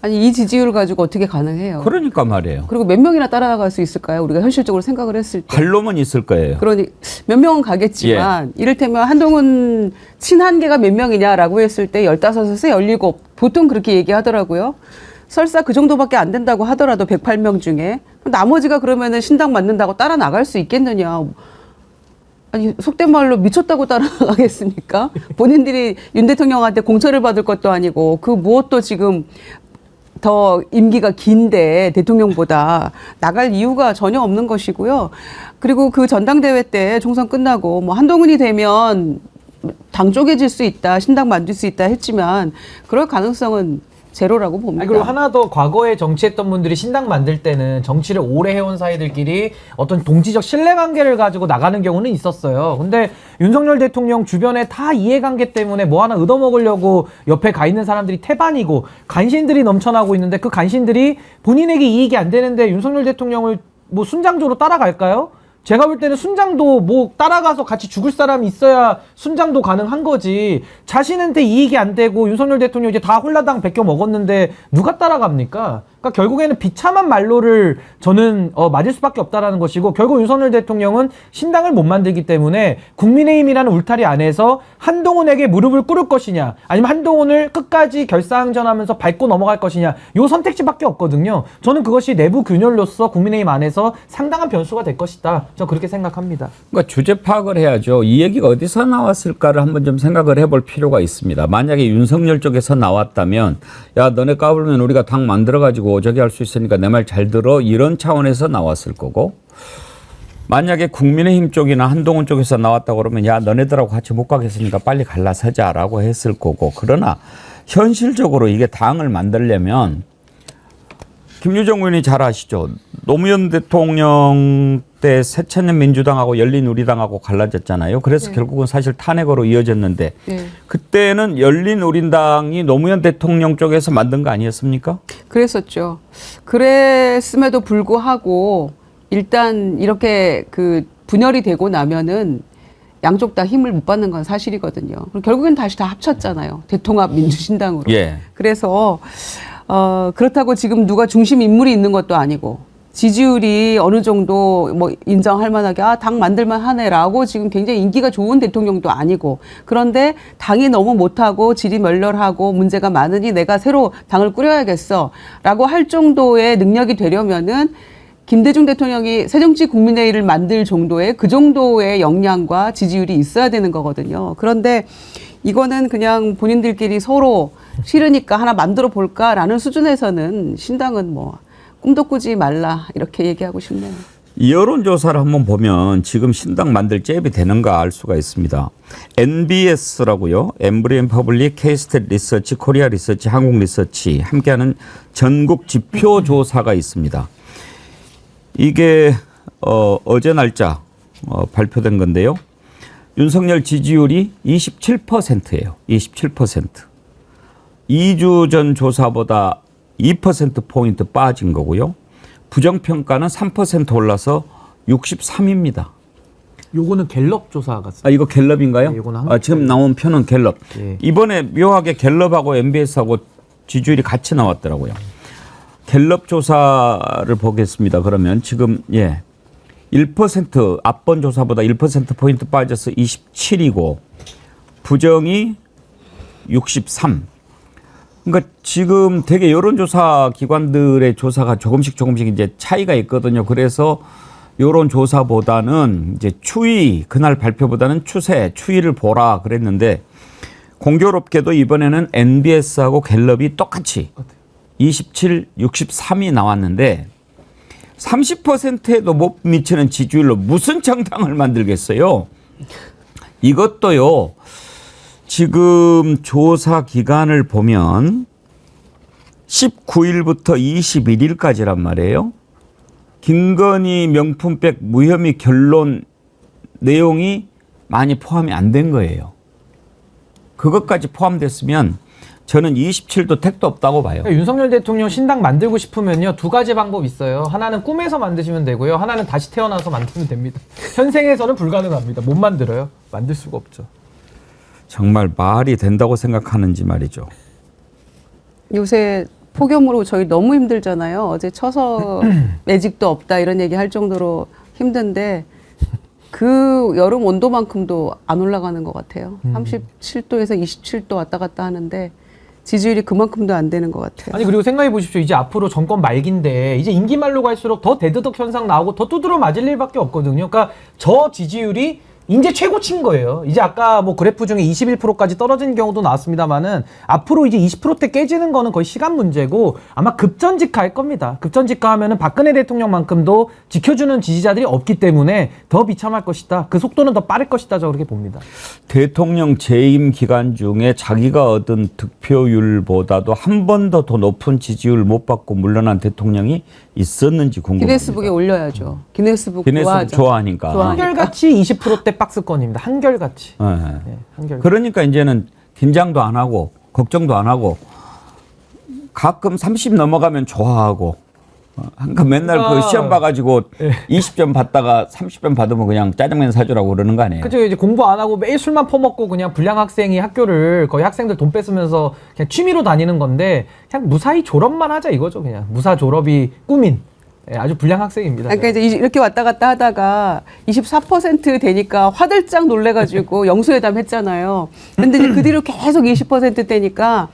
C: 아니 이 지지율을 가지고 어떻게 가능해요?
B: 그러니까 말이에요.
C: 그리고 몇 명이나 따라갈 수 있을까요? 우리가 현실적으로 생각을 했을 때.
B: 갈 놈은 있을 거예요.
C: 그러니 몇 명은 가겠지만 이를테면 한동훈 친한계가 몇 명이냐라고 했을 때 15에서 17 보통 그렇게 얘기하더라고요. 설사 그 정도밖에 안 된다고 하더라도 108명 중에 나머지가 그러면은 신당 맞는다고 따라 나갈 수 있겠느냐. 아니 속된 말로 미쳤다고 따라 나가겠습니까? 본인들이 윤 대통령한테 공천을 받을 것도 아니고 그 무엇도 지금 더 임기가 긴데 대통령보다 나갈 이유가 전혀 없는 것이고요. 그리고 그 전당대회 때 총선 끝나고 뭐 한동훈이 되면 당 쪼개질 수 있다, 신당 만들 수 있다 했지만 그럴 가능성은 제로라고 봅니다.
A: 아니, 그리고 하나 더 과거에 정치했던 분들이 신당 만들 때는 정치를 오래 해온 사이들끼리 어떤 동지적 신뢰관계를 가지고 나가는 경우는 있었어요. 근데 윤석열 대통령 주변에 다 이해관계 때문에 뭐 하나 얻어먹으려고 옆에 가 있는 사람들이 태반이고 간신들이 넘쳐나고 있는데 그 간신들이 본인에게 이익이 안 되는데 윤석열 대통령을 뭐 순장조로 따라갈까요? 제가 볼 때는 순장도 뭐 따라가서 같이 죽을 사람이 있어야 순장도 가능한 거지. 자신한테 이익이 안 되고 윤석열 대통령 이제 다 홀라당 베껴 먹었는데 누가 따라갑니까? 그러니까 결국에는 비참한 말로를 저는 맞을 수밖에 없다라는 것이고 결국 윤석열 대통령은 신당을 못 만들기 때문에 국민의힘이라는 울타리 안에서 한동훈에게 무릎을 꿇을 것이냐 아니면 한동훈을 끝까지 결사항전하면서 밟고 넘어갈 것이냐 요 선택지밖에 없거든요. 저는 그것이 내부 균열로서 국민의힘 안에서 상당한 변수가 될 것이다. 저 그렇게 생각합니다.
B: 그러니까 주제 파악을 해야죠. 이 얘기가 어디서 나왔을까를 한번 좀 생각을 해볼 필요가 있습니다. 만약에 윤석열 쪽에서 나왔다면 야 너네 까불면 우리가 당 만들어가지고 저기 할 수 있으니까 내 말 잘 들어 이런 차원에서 나왔을 거고 만약에 국민의힘 쪽이나 한동훈 쪽에서 나왔다고 그러면 야 너네들하고 같이 못 가겠으니까 빨리 갈라서자라고 했을 거고 그러나 현실적으로 이게 당을 만들려면 김유정 의원이 잘 아시죠. 노무현 대통령 때 새천년 민주당하고 열린우리당하고 갈라졌잖아요. 그래서
C: 네.
B: 결국은 사실 탄핵으로 이어졌는데
C: 네.
B: 그때는 열린우리당이 노무현 대통령 쪽에서 만든 거 아니었습니까?
C: 그랬었죠. 그랬음에도 불구하고 일단 이렇게 그 분열이 되고 나면은 양쪽 다 힘을 못 받는 건 사실이거든요. 그리고 결국엔 다시 다 합쳤잖아요. 대통합 민주신당으로.
B: 예.
C: 그래서 그렇다고 지금 누가 중심 인물이 있는 것도 아니고 지지율이 어느 정도 뭐 인정할 만하게 당 만들만 하네라고 지금 굉장히 인기가 좋은 대통령도 아니고 그런데 당이 너무 못하고 질이 멸렬하고 문제가 많으니 내가 새로 당을 꾸려야겠어라고 할 정도의 능력이 되려면은 김대중 대통령이 새정치국민회의를 만들 정도의 그 정도의 역량과 지지율이 있어야 되는 거거든요. 그런데 이거는 그냥 본인들끼리 서로 싫으니까 하나 만들어 볼까라는 수준에서는 신당은 뭐 꿈도 꾸지 말라 이렇게 얘기하고 싶네요.
B: 여론조사를 한번 보면 지금 신당 만들 잽이 되는가 알 수가 있습니다. NBS라고요. 엠브리언 퍼블릭, K-스탯 리서치, 코리아 리서치, 한국 리서치 함께하는 전국 지표 조사가 있습니다. 이게 어제 날짜 발표된 건데요. 윤석열 지지율이 27%예요. 27%. 2주 전 조사보다 2%포인트 빠진 거고요. 부정평가는 3% 올라서 63입니다.
A: 요거는 갤럽 조사 같습니다.
B: 이거 갤럽인가요?
A: 네, 이거는 한국
B: 지금 나온 표는 갤럽.
A: 예.
B: 이번에 묘하게 갤럽하고 MBS하고 지지율이 같이 나왔더라고요. 갤럽 조사를 보겠습니다. 그러면 지금 1% 앞번 조사보다 1%포인트 빠져서 27이고 부정이 63. 그러니까 지금 되게 여론조사 기관들의 조사가 조금씩 이제 차이가 있거든요. 그래서 여론조사보다는 이제 추이, 그날 발표보다는 추이를 보라 그랬는데 공교롭게도 이번에는 NBS하고 갤럽이 똑같이 27, 63이 나왔는데 30%에도 못 미치는 지지율로 무슨 정당을 만들겠어요? 이것도요. 지금 조사 기간을 보면 19일부터 21일까지란 말이에요. 김건희 명품백 무혐의 결론 내용이 많이 포함이 안 된 거예요. 그것까지 포함됐으면 저는 27도 택도 없다고 봐요.
A: 그러니까 윤석열 대통령 신당 만들고 싶으면요, 두 가지 방법 있어요. 하나는 꿈에서 만드시면 되고요. 하나는 다시 태어나서 만들면 됩니다. 현생에서는 불가능합니다. 못 만들어요. 만들 수가 없죠.
B: 정말 말이 된다고 생각하는지 말이죠.
C: 요새 폭염으로 저희 너무 힘들잖아요. 어제 쳐서 매직도 없다 이런 얘기 할 정도로 힘든데 그 여름 온도만큼도 안 올라가는 것 같아요. 37도에서 27도 왔다 갔다 하는데 지지율이 그만큼도 안 되는 것 같아요.
A: 아니, 그리고 생각해 보십시오. 이제 앞으로 정권 말기인데 이제 임기 말로 갈수록 더 대드덕 현상 나오고 더 두드러 맞을 일밖에 없거든요. 그러니까 저 지지율이 이제 최고치인 거예요. 이제 아까 뭐 그래프 중에 21%까지 떨어진 경우도 나왔습니다만은 앞으로 이제 20%대 깨지는 거는 거의 시간 문제고 아마 급전직하일 겁니다. 급전직하하면은 박근혜 대통령만큼도 지켜주는 지지자들이 없기 때문에 더 비참할 것이다. 그 속도는 더 빠를 것이다. 저 그렇게 봅니다.
B: 대통령 재임 기간 중에 자기가 얻은 득표율보다도 한 번 더 높은 지지율 못 받고 물러난 대통령이 있었는지 궁금합니다.
C: 기네스북에 올려야죠. 기네스북
B: 기네스북 좋아하니까.
A: 한결같이 20%대 박스권입니다. 한결같이.
B: 네.
A: 네, 한결같이.
B: 그러니까 이제는 긴장도 안 하고 걱정도 안 하고 가끔 30 넘어가면 좋아하고 그러니까 맨날 그 시험 봐가지고 20점 받다가 30점 받으면 그냥 짜장면 사주라고 그러는 거 아니에요?
A: 그죠. 이제 공부 안 하고 매일 술만 퍼먹고 그냥 불량 학생이 학교를 거의 학생들 돈 뺏으면서 그냥 취미로 다니는 건데 그냥 무사히 졸업만 하자 이거죠. 그냥 무사 졸업이 꿈인 아주 불량 학생입니다.
C: 그러니까 이제 이렇게 왔다 갔다 하다가 24% 되니까 화들짝 놀래가지고 영수회담 했잖아요. 근데 이제 그 뒤로 계속 20% 되니까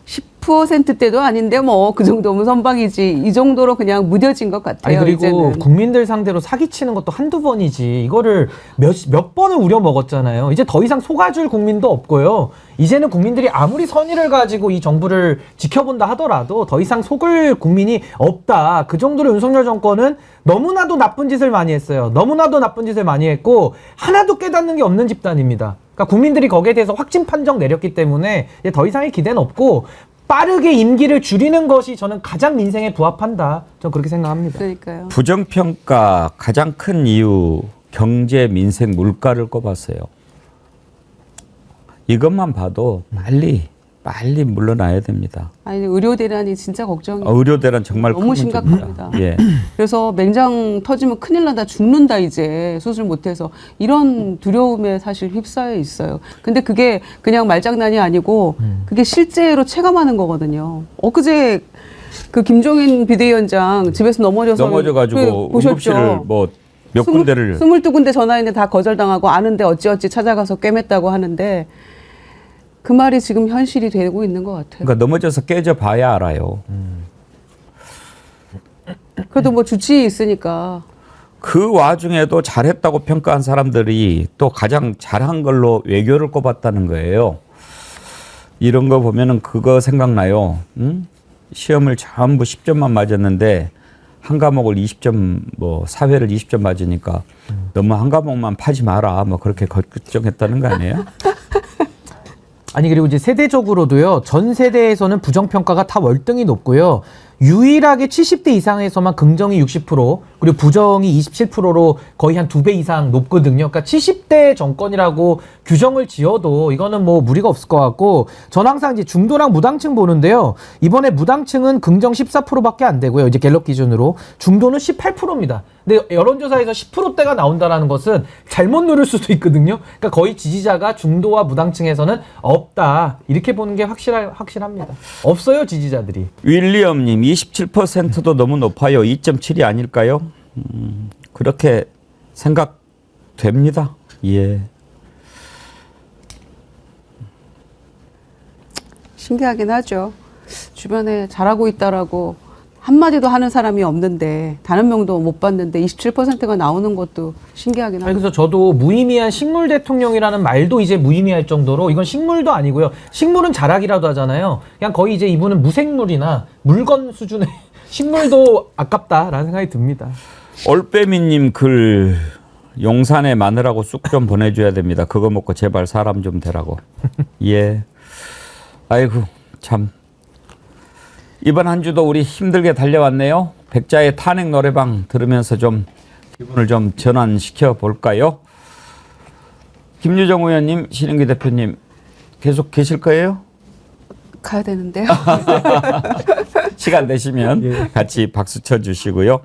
C: 10%대도 아닌데 뭐 그 정도면 선방이지 이 정도로 그냥 무뎌진 것 같아요.
A: 아니 그리고
C: 이제는.
A: 국민들 상대로 사기치는 것도 한두 번이지 이거를 몇 번을 우려 먹었잖아요. 이제 더 이상 속아줄 국민도 없고요. 이제는 국민들이 아무리 선의를 가지고 이 정부를 지켜본다 하더라도 더 이상 속을 국민이 없다. 그 정도로 윤석열 정권은 너무나도 나쁜 짓을 많이 했어요. 너무나도 나쁜 짓을 많이 했고 하나도 깨닫는 게 없는 집단입니다. 그러니까 국민들이 거기에 대해서 확진 판정 내렸기 때문에 이제 더 이상의 기대는 없고 빠르게 임기를 줄이는 것이 저는 가장 민생에 부합한다. 저는 그렇게 생각합니다.
C: 그러니까요.
B: 부정평가 가장 큰 이유 경제, 민생, 물가를 꼽았어요. 이것만 봐도 빨리 물러나야 됩니다.
C: 아니 의료 대란이 진짜 걱정이에요.
B: 의료 대란 정말
C: 너무
B: 큰 문제입니다.
C: 심각합니다.
B: 예.
C: 그래서 맹장 터지면 큰일 난다, 죽는다 이제 수술 못해서 이런 두려움에 사실 휩싸여 있어요. 근데 그게 그냥 말장난이 아니고 그게 실제로 체감하는 거거든요. 엊그제 그 김종인 비대위원장 집에서
B: 넘어져가지고
C: 보셨죠?
B: 응급실을 뭐 몇 군데를
C: 22군데 전화했는데 다 거절당하고 아는데 어찌어찌 찾아가서 꿰맸다고 하는데 그 말이 지금 현실이 되고 있는 것 같아요.
B: 그러니까 넘어져서 깨져 봐야 알아요.
C: 그래도 뭐 주치의 있으니까.
B: 그 와중에도 잘했다고 평가한 사람들이 또 가장 잘한 걸로 외교를 꼽았다는 거예요. 이런 거 보면은 그거 생각나요. 응? 시험을 전부 10점만 맞았는데 한 과목을 20점, 뭐 사회를 20점 맞으니까 너무 한 과목만 파지 마라. 뭐 그렇게 걱정했다는 거 아니에요?
A: 아니 그리고 이제 세대적으로도요. 전 세대에서는 부정평가가 다 월등히 높고요. 유일하게 70대 이상에서만 긍정이 60% 그리고 부정이 27%로 거의 한 2배 이상 높거든요. 그러니까 70대 정권이라고 규정을 지어도 이거는 뭐 무리가 없을 것 같고 전 항상 이제 중도랑 무당층 보는데요. 이번에 무당층은 긍정 14%밖에 안 되고요. 이제 갤럽 기준으로 중도는 18%입니다. 근데 여론조사에서 10%대가 나온다는 것은 잘못 누를 수도 있거든요. 그러니까 거의 지지자가 중도와 무당층에서는 없다. 이렇게 보는 게 확실합니다. 없어요, 지지자들이.
B: 윌리엄님 27%도 너무 높아요. 2.7이 아닐까요? 그렇게 생각됩니다. 예.
C: 신기하긴 하죠. 주변에 잘하고 있다라고 한마디도 하는 사람이 없는데 단 한 명도 못 봤는데 27%가 나오는 것도 신기하긴
A: 아니,
C: 하네요.
A: 그래서 저도 무의미한 식물 대통령이라는 말도 이제 무의미할 정도로 이건 식물도 아니고요. 식물은 자락이라도 하잖아요. 그냥 거의 이제 이분은 무생물이나 물건 수준의 식물도 아깝다라는 생각이 듭니다.
B: 올빼미님 글 용산에 마늘하고 쑥 좀 보내줘야 됩니다. 그거 먹고 제발 사람 좀 되라고. 예. 아이고 참. 이번 한 주도 우리 힘들게 달려왔네요. 백자의 탄핵 노래방 들으면서 좀 기분을 좀 전환시켜 볼까요? 김유정 의원님, 신인기 대표님 계속 계실 거예요?
C: 가야 되는데요.
B: 시간 되시면 같이 박수 쳐 주시고요.